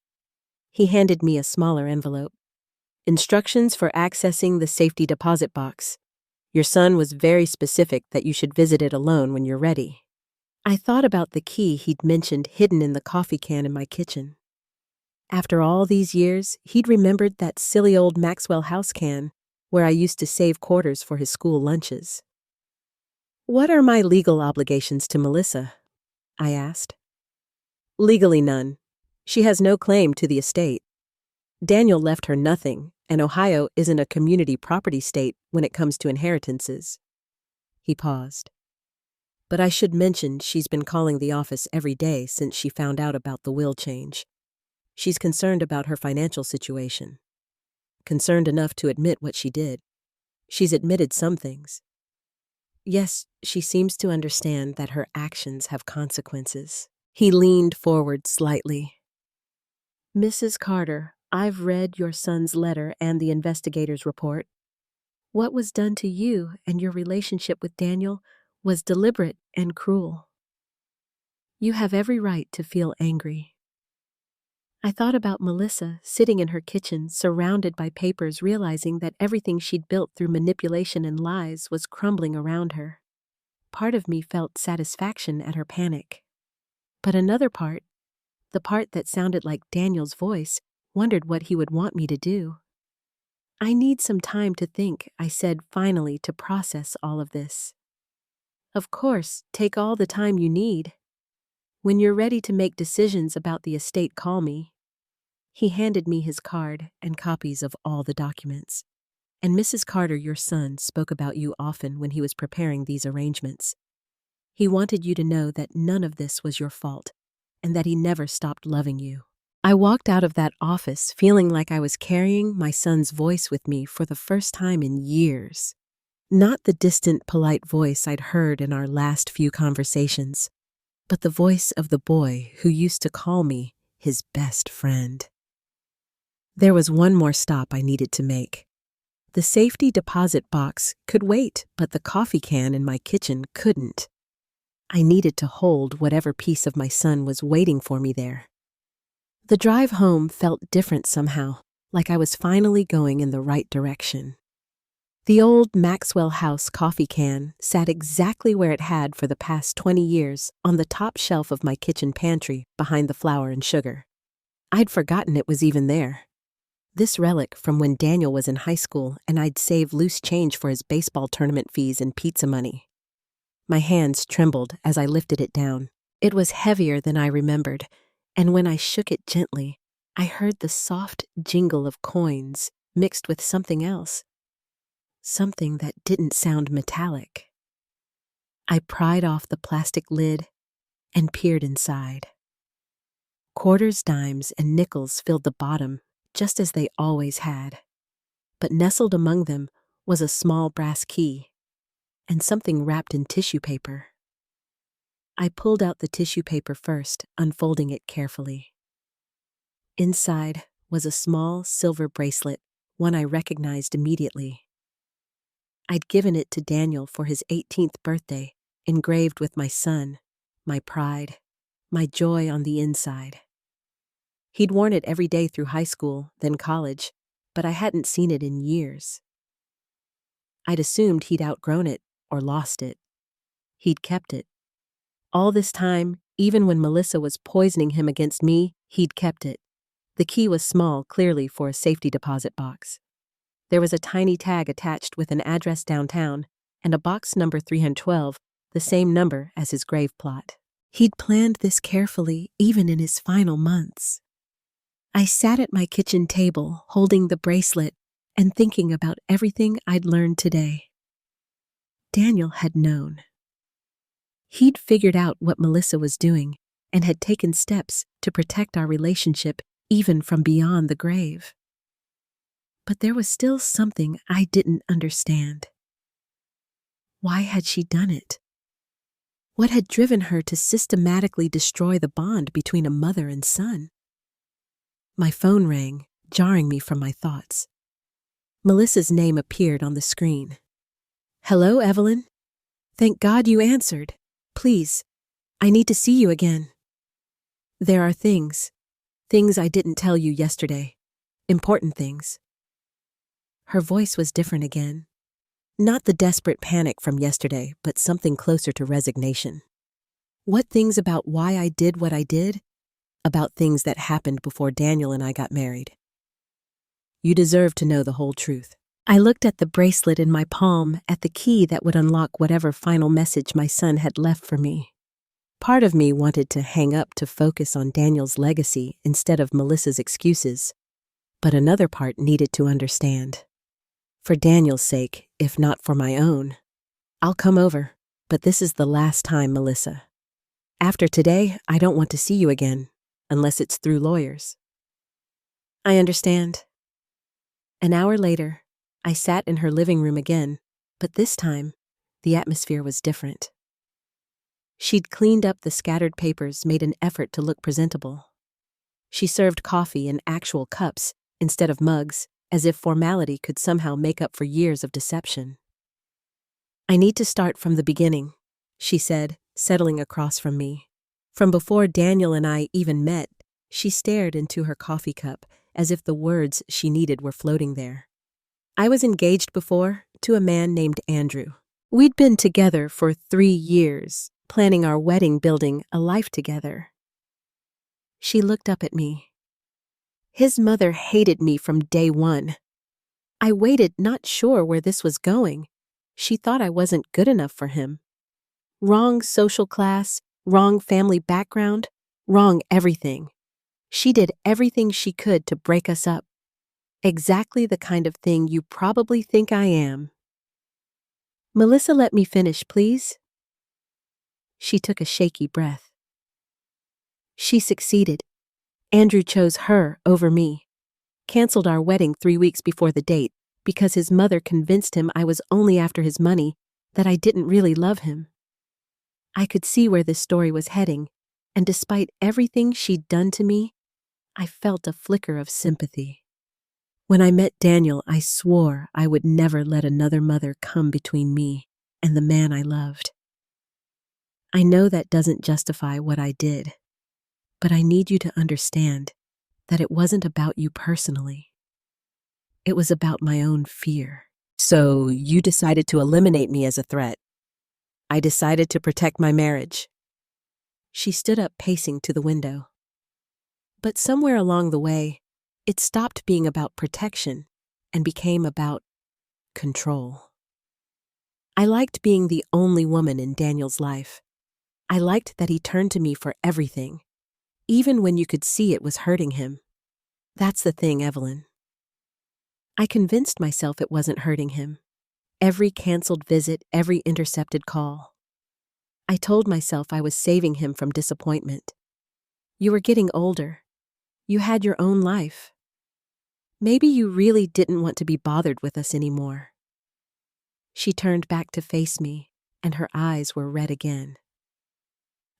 He handed me a smaller envelope. Instructions for accessing the safety deposit box. Your son was very specific that you should visit it alone when you're ready. I thought about the key he'd mentioned hidden in the coffee can in my kitchen. After all these years, he'd remembered that silly old Maxwell House can where I used to save quarters for his school lunches. What are my legal obligations to Melissa? I asked. Legally none. She has no claim to the estate. Daniel left her nothing, and Ohio isn't a community property state when it comes to inheritances. He paused. But I should mention she's been calling the office every day since she found out about the will change. She's concerned about her financial situation. Concerned enough to admit what she did. She's admitted some things. Yes, she seems to understand that her actions have consequences. He leaned forward slightly. Mrs. Carter, I've read your son's letter and the investigator's report. What was done to you and your relationship with Daniel was deliberate and cruel. You have every right to feel angry. I thought about Melissa sitting in her kitchen, surrounded by papers, realizing that everything she'd built through manipulation and lies was crumbling around her. Part of me felt satisfaction at her panic. But another part, the part that sounded like Daniel's voice, wondered what he would want me to do. I need some time to think, I said finally, to process all of this. Of course, take all the time you need. When you're ready to make decisions about the estate, call me. He handed me his card and copies of all the documents. And Mrs. Carter, your son, spoke about you often when he was preparing these arrangements. He wanted you to know that none of this was your fault, and that he never stopped loving you. I walked out of that office feeling like I was carrying my son's voice with me for the first time in years. Not the distant, polite voice I'd heard in our last few conversations, but the voice of the boy who used to call me his best friend. There was one more stop I needed to make. The safety deposit box could wait, but the coffee can in my kitchen couldn't. I needed to hold whatever piece of my son was waiting for me there. The drive home felt different somehow, like I was finally going in the right direction. The old Maxwell House coffee can sat exactly where it had for the past 20 years on the top shelf of my kitchen pantry behind the flour and sugar. I'd forgotten it was even there. This relic from when Daniel was in high school and I'd saved loose change for his baseball tournament fees and pizza money. My hands trembled as I lifted it down. It was heavier than I remembered, and when I shook it gently, I heard the soft jingle of coins mixed with something else. Something that didn't sound metallic. I pried off the plastic lid and peered inside. Quarters, dimes, and nickels filled the bottom, just as they always had. But nestled among them was a small brass key, and something wrapped in tissue paper. I pulled out the tissue paper first, unfolding it carefully. Inside was a small silver bracelet, one I recognized immediately. I'd given it to Daniel for his 18th birthday, engraved with my son, my pride, my joy on the inside. He'd worn it every day through high school, then college, but I hadn't seen it in years. I'd assumed he'd outgrown it or lost it. He'd kept it. All this time, even when Melissa was poisoning him against me, he'd kept it. The key was small, clearly for a safety deposit box. There was a tiny tag attached with an address downtown and a box number 312, the same number as his grave plot. He'd planned this carefully, even in his final months. I sat at my kitchen table, holding the bracelet and thinking about everything I'd learned today. Daniel had known. He'd figured out what Melissa was doing and had taken steps to protect our relationship even from beyond the grave. But there was still something I didn't understand. Why had she done it? What had driven her to systematically destroy the bond between a mother and son? My phone rang, jarring me from my thoughts. Melissa's name appeared on the screen. "Hello, Evelyn. Thank God you answered. Please, I need to see you again. There are things I didn't tell you yesterday. Important things." Her voice was different again. Not the desperate panic from yesterday, but something closer to resignation. What things about why I did what I did? About things that happened before Daniel and I got married. You deserve to know the whole truth. I looked at the bracelet in my palm, at the key that would unlock whatever final message my son had left for me. Part of me wanted to hang up to focus on Daniel's legacy instead of Melissa's excuses, but another part needed to understand. For Daniel's sake, if not for my own. I'll come over, but this is the last time, Melissa. After today, I don't want to see you again, unless it's through lawyers. I understand. An hour later, I sat in her living room again, but this time, the atmosphere was different. She'd cleaned up the scattered papers, made an effort to look presentable. She served coffee in actual cups instead of mugs, as if formality could somehow make up for years of deception. I need to start from the beginning, she said, settling across from me. From before Daniel and I even met, she stared into her coffee cup as if the words she needed were floating there. I was engaged before to a man named Andrew. We'd been together for 3 years, planning our wedding, building a life together. She looked up at me. His mother hated me from day one. I waited, not sure where this was going. She thought I wasn't good enough for him. Wrong social class, wrong family background, wrong everything. She did everything she could to break us up. Exactly the kind of thing you probably think I am. Melissa, let me finish, please. She took a shaky breath. She succeeded. Andrew chose her over me. Canceled our wedding 3 weeks before the date because his mother convinced him I was only after his money, that I didn't really love him. I could see where this story was heading, and despite everything she'd done to me, I felt a flicker of sympathy. When I met Daniel, I swore I would never let another mother come between me and the man I loved. I know that doesn't justify what I did, but I need you to understand that it wasn't about you personally. It was about my own fear. So you decided to eliminate me as a threat. I decided to protect my marriage. She stood up, pacing to the window. But somewhere along the way, it stopped being about protection and became about control. I liked being the only woman in Daniel's life. I liked that he turned to me for everything, even when you could see it was hurting him. That's the thing, Evelyn. I convinced myself it wasn't hurting him. Every canceled visit, every intercepted call. I told myself I was saving him from disappointment. You were getting older. You had your own life. Maybe you really didn't want to be bothered with us anymore. She turned back to face me, and her eyes were red again.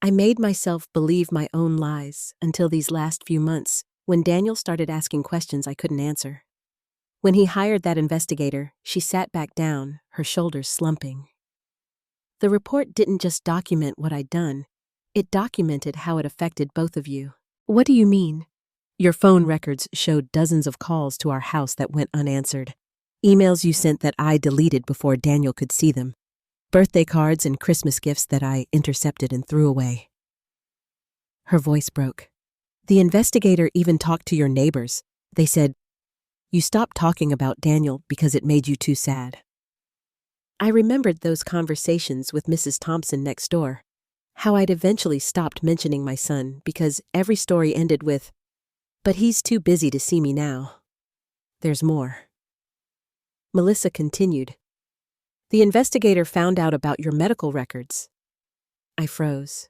I made myself believe my own lies until these last few months, when Daniel started asking questions I couldn't answer. When he hired that investigator, she sat back down, her shoulders slumping. The report didn't just document what I'd done, it documented how it affected both of you. What do you mean? Your phone records showed dozens of calls to our house that went unanswered. Emails you sent that I deleted before Daniel could see them. Birthday cards and Christmas gifts that I intercepted and threw away. Her voice broke. The investigator even talked to your neighbors. They said, you stopped talking about Daniel because it made you too sad. I remembered those conversations with Mrs. Thompson next door, how I'd eventually stopped mentioning my son because every story ended with, but he's too busy to see me now. There's more. Melissa continued. The investigator found out about your medical records. I froze.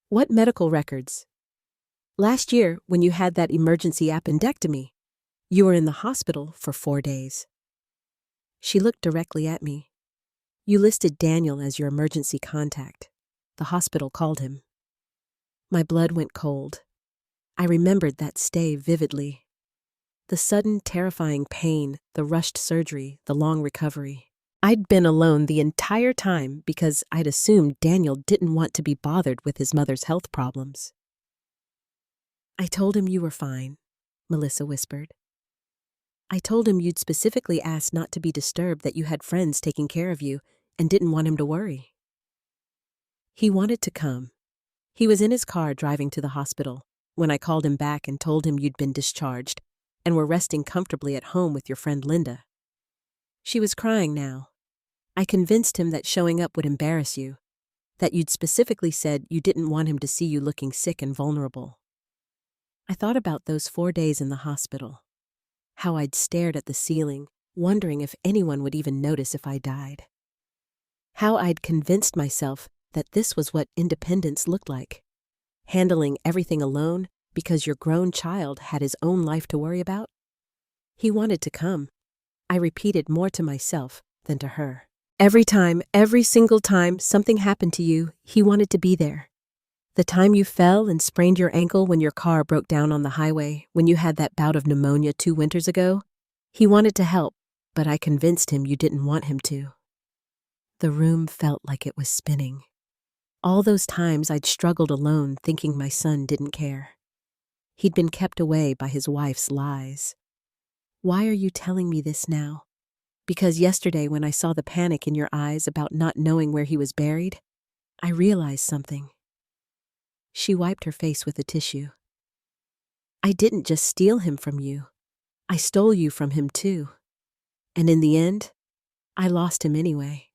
What medical records? Last year, when you had that emergency appendectomy, you were in the hospital for 4 days. She looked directly at me. You listed Daniel as your emergency contact. The hospital called him. My blood went cold. I remembered that stay vividly. The sudden, terrifying pain, the rushed surgery, the long recovery. I'd been alone the entire time because I'd assumed Daniel didn't want to be bothered with his mother's health problems. I told him you were fine, Melissa whispered. I told him you'd specifically asked not to be disturbed, that you had friends taking care of you and didn't want him to worry. He wanted to come. He was in his car driving to the hospital when I called him back and told him you'd been discharged and were resting comfortably at home with your friend Linda. She was crying now. I convinced him that showing up would embarrass you, that you'd specifically said you didn't want him to see you looking sick and vulnerable. I thought about those 4 days in the hospital, how I'd stared at the ceiling, wondering if anyone would even notice if I died. How I'd convinced myself that this was what independence looked like, handling everything alone because your grown child had his own life to worry about. He wanted to come. I repeated more to myself than to her. Every single time something happened to you, he wanted to be there. The time you fell and sprained your ankle when your car broke down on the highway, when you had that bout of pneumonia 2 winters ago, he wanted to help, but I convinced him you didn't want him to. The room felt like it was spinning. All those times I'd struggled alone thinking my son didn't care. He'd been kept away by his wife's lies. Why are you telling me this now? Because yesterday when I saw the panic in your eyes about not knowing where he was buried, I realized something. She wiped her face with a tissue. I didn't just steal him from you. I stole you from him too. And in the end, I lost him anyway.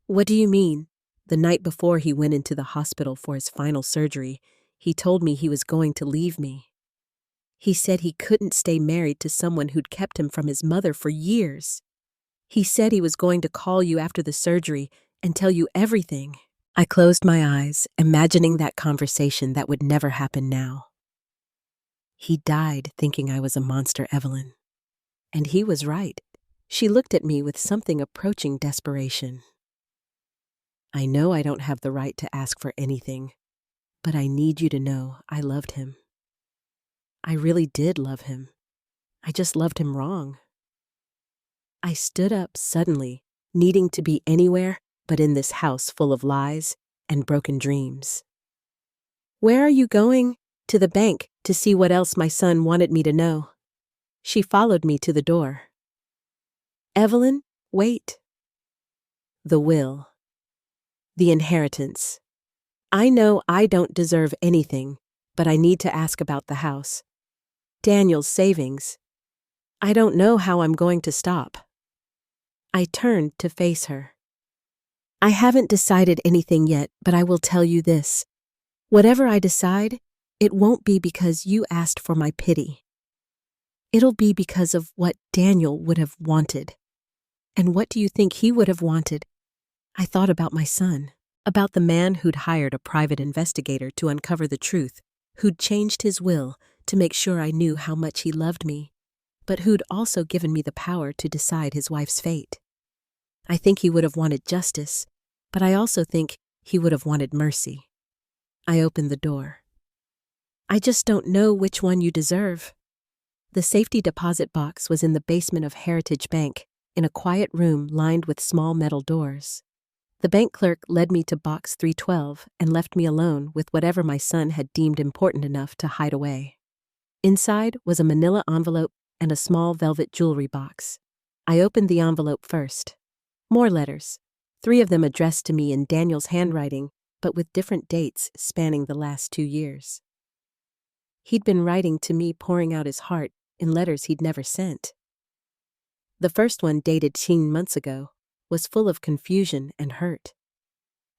What do you mean? The night before he went into the hospital for his final surgery, he told me he was going to leave me. He said he couldn't stay married to someone who'd kept him from his mother for years. He said he was going to call you after the surgery and tell you everything. I closed my eyes, imagining that conversation that would never happen now. He died thinking I was a monster, Evelyn. And he was right. She looked at me with something approaching desperation. I know I don't have the right to ask for anything, but I need you to know I loved him. I really did love him. I just loved him wrong. I stood up suddenly, needing to be anywhere but in this house full of lies and broken dreams. Where are you going? To the bank to see what else my son wanted me to know. She followed me to the door. Evelyn, wait. The will. The inheritance. I know I don't deserve anything, but I need to ask about the house. Daniel's savings. I don't know how I'm going to stop. I turned to face her. I haven't decided anything yet, but I will tell you this. Whatever I decide, it won't be because you asked for my pity. It'll be because of what Daniel would have wanted. And what do you think he would have wanted? I thought about my son, about the man who'd hired a private investigator to uncover the truth, who'd changed his will to make sure I knew how much he loved me, but who'd also given me the power to decide his wife's fate. I think he would have wanted justice, but I also think he would have wanted mercy. I opened the door. I just don't know which one you deserve. The safety deposit box was in the basement of Heritage Bank, in a quiet room lined with small metal doors. The bank clerk led me to box 312 and left me alone with whatever my son had deemed important enough to hide away. Inside was a manila envelope and a small velvet jewelry box. I opened the envelope first. More letters, 3 of them addressed to me in Daniel's handwriting, but with different dates spanning the last 2 years. He'd been writing to me, pouring out his heart in letters he'd never sent. The first one, dated 10 months ago, was full of confusion and hurt.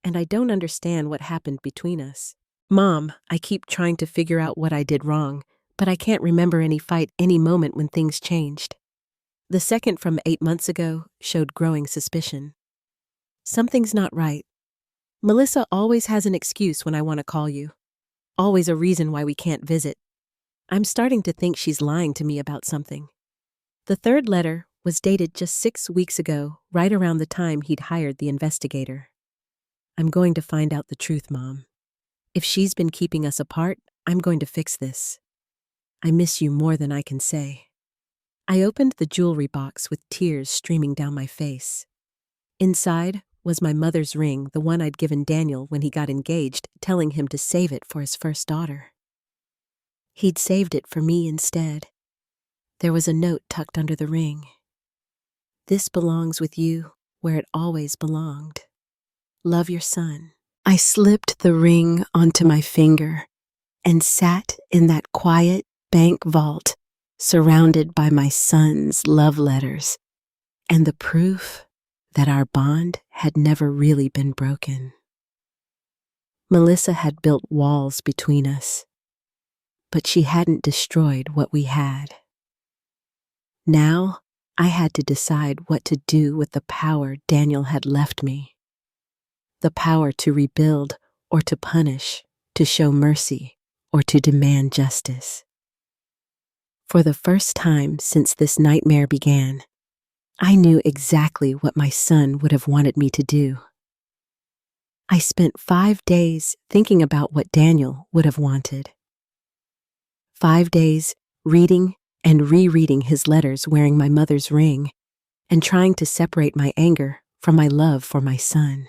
And I don't understand what happened between us. Mom, I keep trying to figure out what I did wrong, but I can't remember any fight, any moment when things changed. The second, from 8 months ago, showed growing suspicion. Something's not right. Melissa always has an excuse when I want to call you. Always a reason why we can't visit. I'm starting to think she's lying to me about something. The third letter was dated just 6 weeks ago, right around the time he'd hired the investigator. I'm going to find out the truth, Mom. If she's been keeping us apart, I'm going to fix this. I miss you more than I can say. I opened the jewelry box with tears streaming down my face. Inside was my mother's ring, the one I'd given Daniel when he got engaged, telling him to save it for his first daughter. He'd saved it for me instead. There was a note tucked under the ring. This belongs with you where it always belonged. Love, your son. I slipped the ring onto my finger and sat in that quiet bank vault, surrounded by my son's love letters and the proof that our bond had never really been broken. Melissa had built walls between us, but she hadn't destroyed what we had. Now, I had to decide what to do with the power Daniel had left me. The power to rebuild or to punish, to show mercy or to demand justice. For the first time since this nightmare began, I knew exactly what my son would have wanted me to do. I spent 5 days thinking about what Daniel would have wanted. 5 days reading and rereading his letters wearing my mother's ring and trying to separate my anger from my love for my son.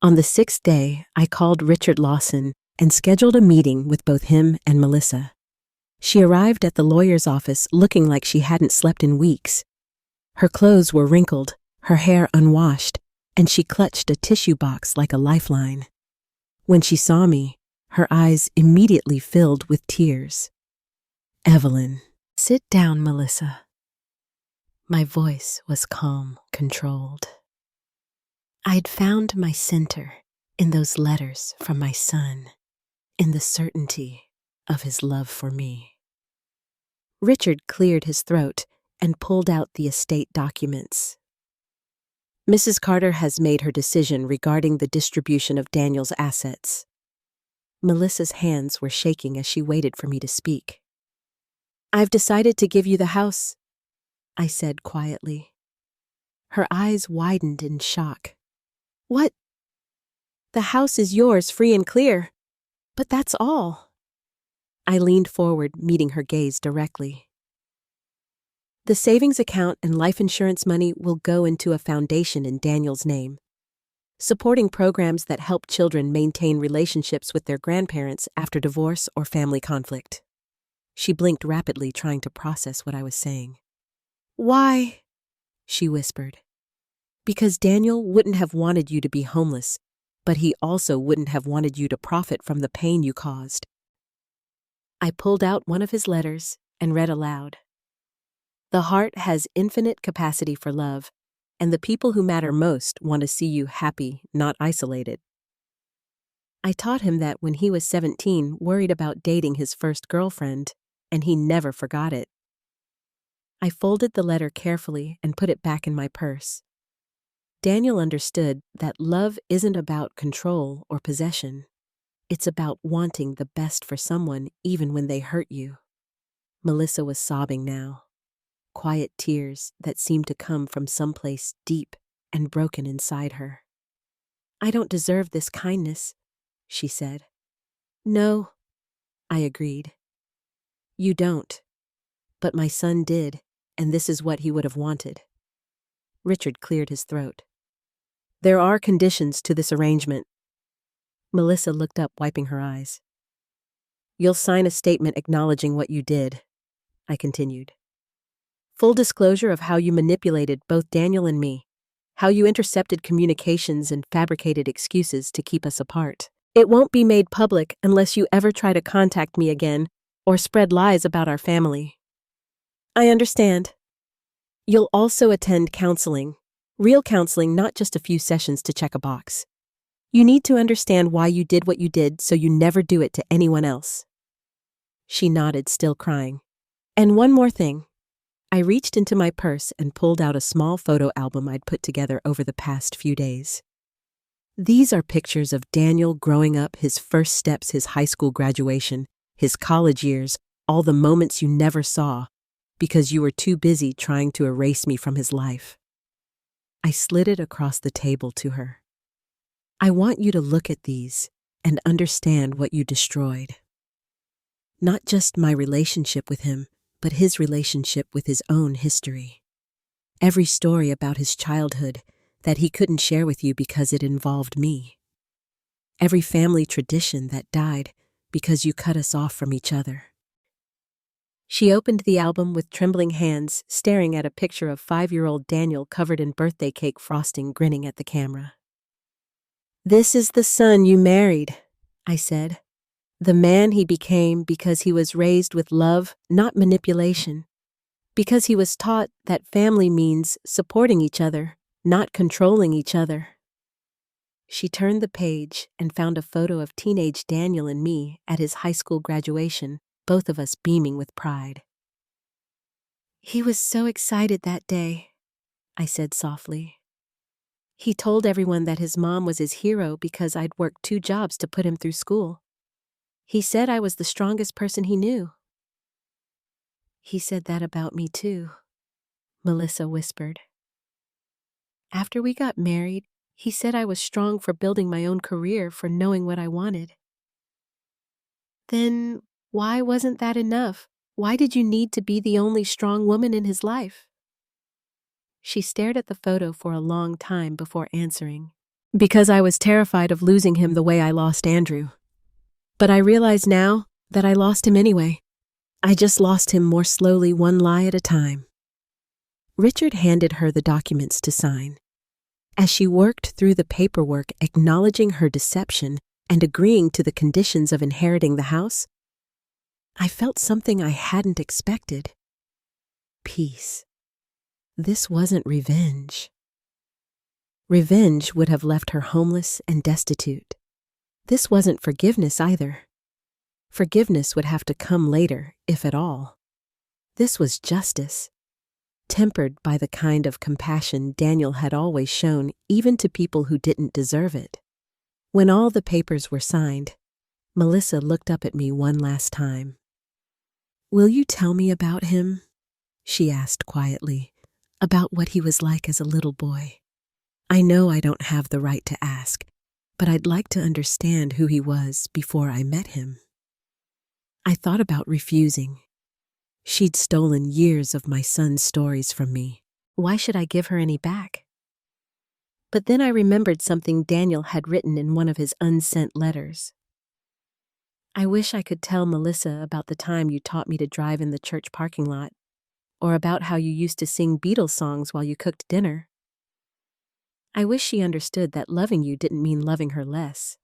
On the 6th day, I called Richard Lawson and scheduled a meeting with both him and Melissa. She arrived at the lawyer's office looking like she hadn't slept in weeks. Her clothes were wrinkled, her hair unwashed, and she clutched a tissue box like a lifeline. When she saw me, her eyes immediately filled with tears. Evelyn, sit down, Melissa. My voice was calm, controlled. I'd found my center in those letters from my son, in the certainty of his love for me. Richard cleared his throat and pulled out the estate documents. Mrs. Carter has made her decision regarding the distribution of Daniel's assets. Melissa's hands were shaking as she waited for me to speak. I've decided to give you the house, I said quietly. Her eyes widened in shock. What? The house is yours, free and clear. But that's all. I leaned forward, meeting her gaze directly. The savings account and life insurance money will go into a foundation in Daniel's name, supporting programs that help children maintain relationships with their grandparents after divorce or family conflict. She blinked rapidly, trying to process what I was saying. Why? She whispered. Because Daniel wouldn't have wanted you to be homeless, but he also wouldn't have wanted you to profit from the pain you caused. I pulled out one of his letters and read aloud. The heart has infinite capacity for love, and the people who matter most want to see you happy, not isolated. I taught him that when he was 17, worried about dating his first girlfriend, and he never forgot it. I folded the letter carefully and put it back in my purse. Daniel understood that love isn't about control or possession. It's about wanting the best for someone even when they hurt you. Melissa was sobbing now, quiet tears that seemed to come from someplace deep and broken inside her. I don't deserve this kindness, she said. No, I agreed. You don't. But my son did, and this is what he would have wanted. Richard cleared his throat. There are conditions to this arrangement. Melissa looked up, wiping her eyes. You'll sign a statement acknowledging what you did, I continued. Full disclosure of how you manipulated both Daniel and me, how you intercepted communications and fabricated excuses to keep us apart. It won't be made public unless you ever try to contact me again or spread lies about our family. I understand. You'll also attend counseling, real counseling, not just a few sessions to check a box. You need to understand why you did what you did so you never do it to anyone else. She nodded, still crying. And one more thing. I reached into my purse and pulled out a small photo album I'd put together over the past few days. These are pictures of Daniel growing up, his first steps, his high school graduation, his college years, all the moments you never saw because you were too busy trying to erase me from his life. I slid it across the table to her. I want you to look at these and understand what you destroyed. Not just my relationship with him, but his relationship with his own history. Every story about his childhood that he couldn't share with you because it involved me. Every family tradition that died because you cut us off from each other. She opened the album with trembling hands, staring at a picture of 5-year-old Daniel covered in birthday cake frosting, grinning at the camera. This is the son you married, I said. The man he became because he was raised with love, not manipulation. Because he was taught that family means supporting each other, not controlling each other. She turned the page and found a photo of teenage Daniel and me at his high school graduation, both of us beaming with pride. He was so excited that day, I said softly. He told everyone that his mom was his hero because I'd worked 2 jobs to put him through school. He said I was the strongest person he knew. He said that about me too, Melissa whispered. After we got married, he said I was strong for building my own career, for knowing what I wanted. Then why wasn't that enough? Why did you need to be the only strong woman in his life? She stared at the photo for a long time before answering. Because I was terrified of losing him the way I lost Andrew. But I realize now that I lost him anyway. I just lost him more slowly, one lie at a time. Richard handed her the documents to sign. As she worked through the paperwork, acknowledging her deception and agreeing to the conditions of inheriting the house, I felt something I hadn't expected. Peace. This wasn't revenge. Revenge would have left her homeless and destitute. This wasn't forgiveness either. Forgiveness would have to come later, if at all. This was justice, tempered by the kind of compassion Daniel had always shown even to people who didn't deserve it. When all the papers were signed, Melissa looked up at me one last time. "Will you tell me about him?" she asked quietly, "about what he was like as a little boy. I know I don't have the right to ask, but I'd like to understand who he was before I met him." I thought about refusing. She'd stolen years of my son's stories from me. Why should I give her any back? But then I remembered something Daniel had written in one of his unsent letters. "I wish I could tell Melissa about the time you taught me to drive in the church parking lot, or about how you used to sing Beatles songs while you cooked dinner. I wish she understood that loving you didn't mean loving her less."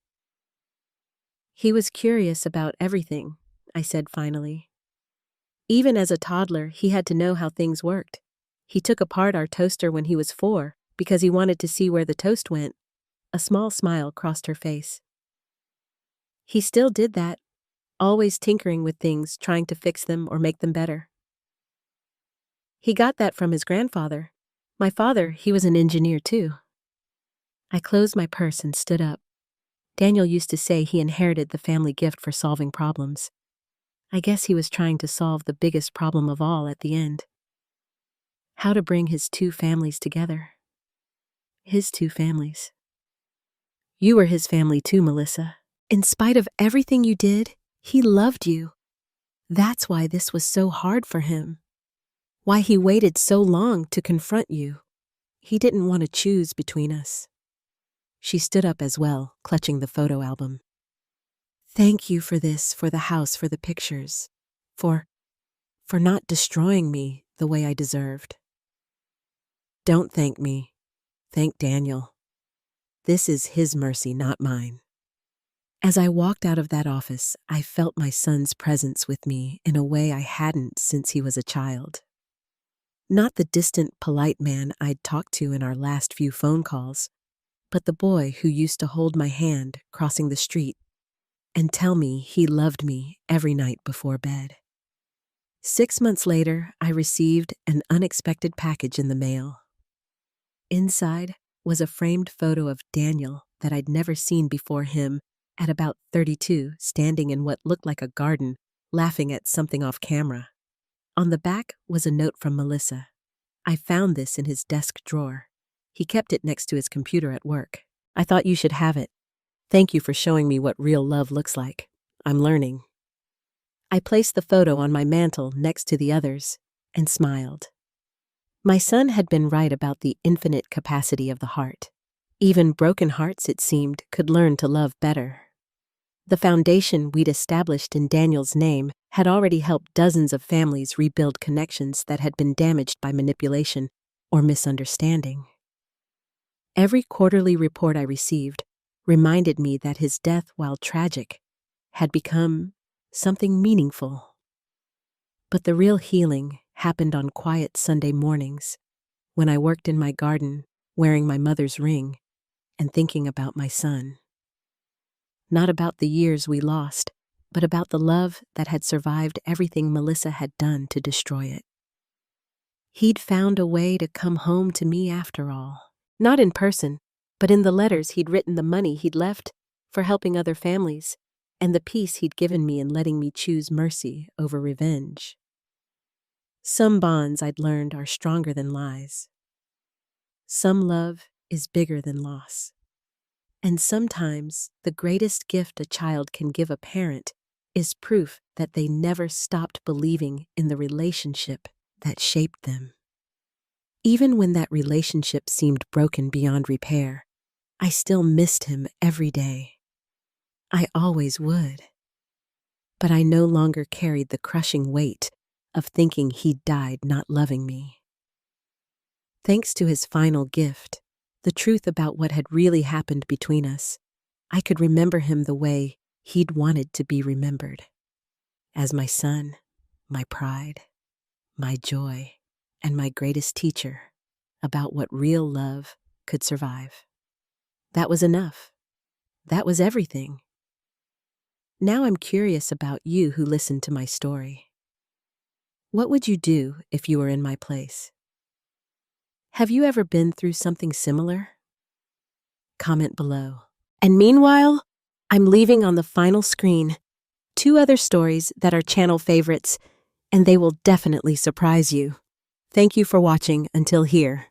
"He was curious about everything," I said finally. "Even as a toddler, he had to know how things worked. He took apart our toaster when he was 4 because he wanted to see where the toast went." A small smile crossed her face. "He still did that, always tinkering with things, trying to fix them or make them better. He got that from his grandfather. My father, he was an engineer too." I closed my purse and stood up. Daniel used to say he inherited the family gift for solving problems. I guess he was trying to solve the biggest problem of all at the end. How to bring his 2 families together. His 2 families. You were his family too, Melissa. In spite of everything you did, he loved you. That's why this was so hard for him. Why he waited so long to confront you. He didn't want to choose between us. She stood up as well, clutching the photo album. "Thank you for this, for the house, for the pictures, for not destroying me the way I deserved." "Don't thank me. Thank Daniel. This is his mercy, not mine." As I walked out of that office, I felt my son's presence with me in a way I hadn't since he was a child. Not the distant, polite man I'd talked to in our last few phone calls, but the boy who used to hold my hand crossing the street and tell me he loved me every night before bed. 6 months later, I received an unexpected package in the mail. Inside was a framed photo of Daniel that I'd never seen before him at about 32, standing in what looked like a garden, laughing at something off camera. On the back was a note from Melissa. I found this in his desk drawer. He kept it next to his computer at work. "I thought you should have it. Thank you for showing me what real love looks like. I'm learning." I placed the photo on my mantle next to the others and smiled. My son had been right about the infinite capacity of the heart. Even broken hearts, it seemed, could learn to love better. The foundation we'd established in Daniel's name had already helped dozens of families rebuild connections that had been damaged by manipulation or misunderstanding. Every quarterly report I received reminded me that his death, while tragic, had become something meaningful. But the real healing happened on quiet Sunday mornings, when I worked in my garden, wearing my mother's ring, and thinking about my son. Not about the years we lost, but about the love that had survived everything Melissa had done to destroy it. He'd found a way to come home to me after all. Not in person, but in the letters he'd written, the money he'd left for helping other families, and the peace he'd given me in letting me choose mercy over revenge. Some bonds, I'd learned, are stronger than lies. Some love is bigger than loss. And sometimes the greatest gift a child can give a parent is proof that they never stopped believing in the relationship that shaped them. Even when that relationship seemed broken beyond repair, I still missed him every day. I always would. But I no longer carried the crushing weight of thinking he'd died not loving me. Thanks to his final gift, the truth about what had really happened between us, I could remember him the way he'd wanted to be remembered. As my son, my pride, my joy, and my greatest teacher about what real love could survive. That was enough. That was everything. Now I'm curious about you who listened to my story. What would you do if you were in my place? Have you ever been through something similar? Comment below. And meanwhile, I'm leaving on the final screen 2 other stories that are channel favorites, and they will definitely surprise you. Thank you for watching until here.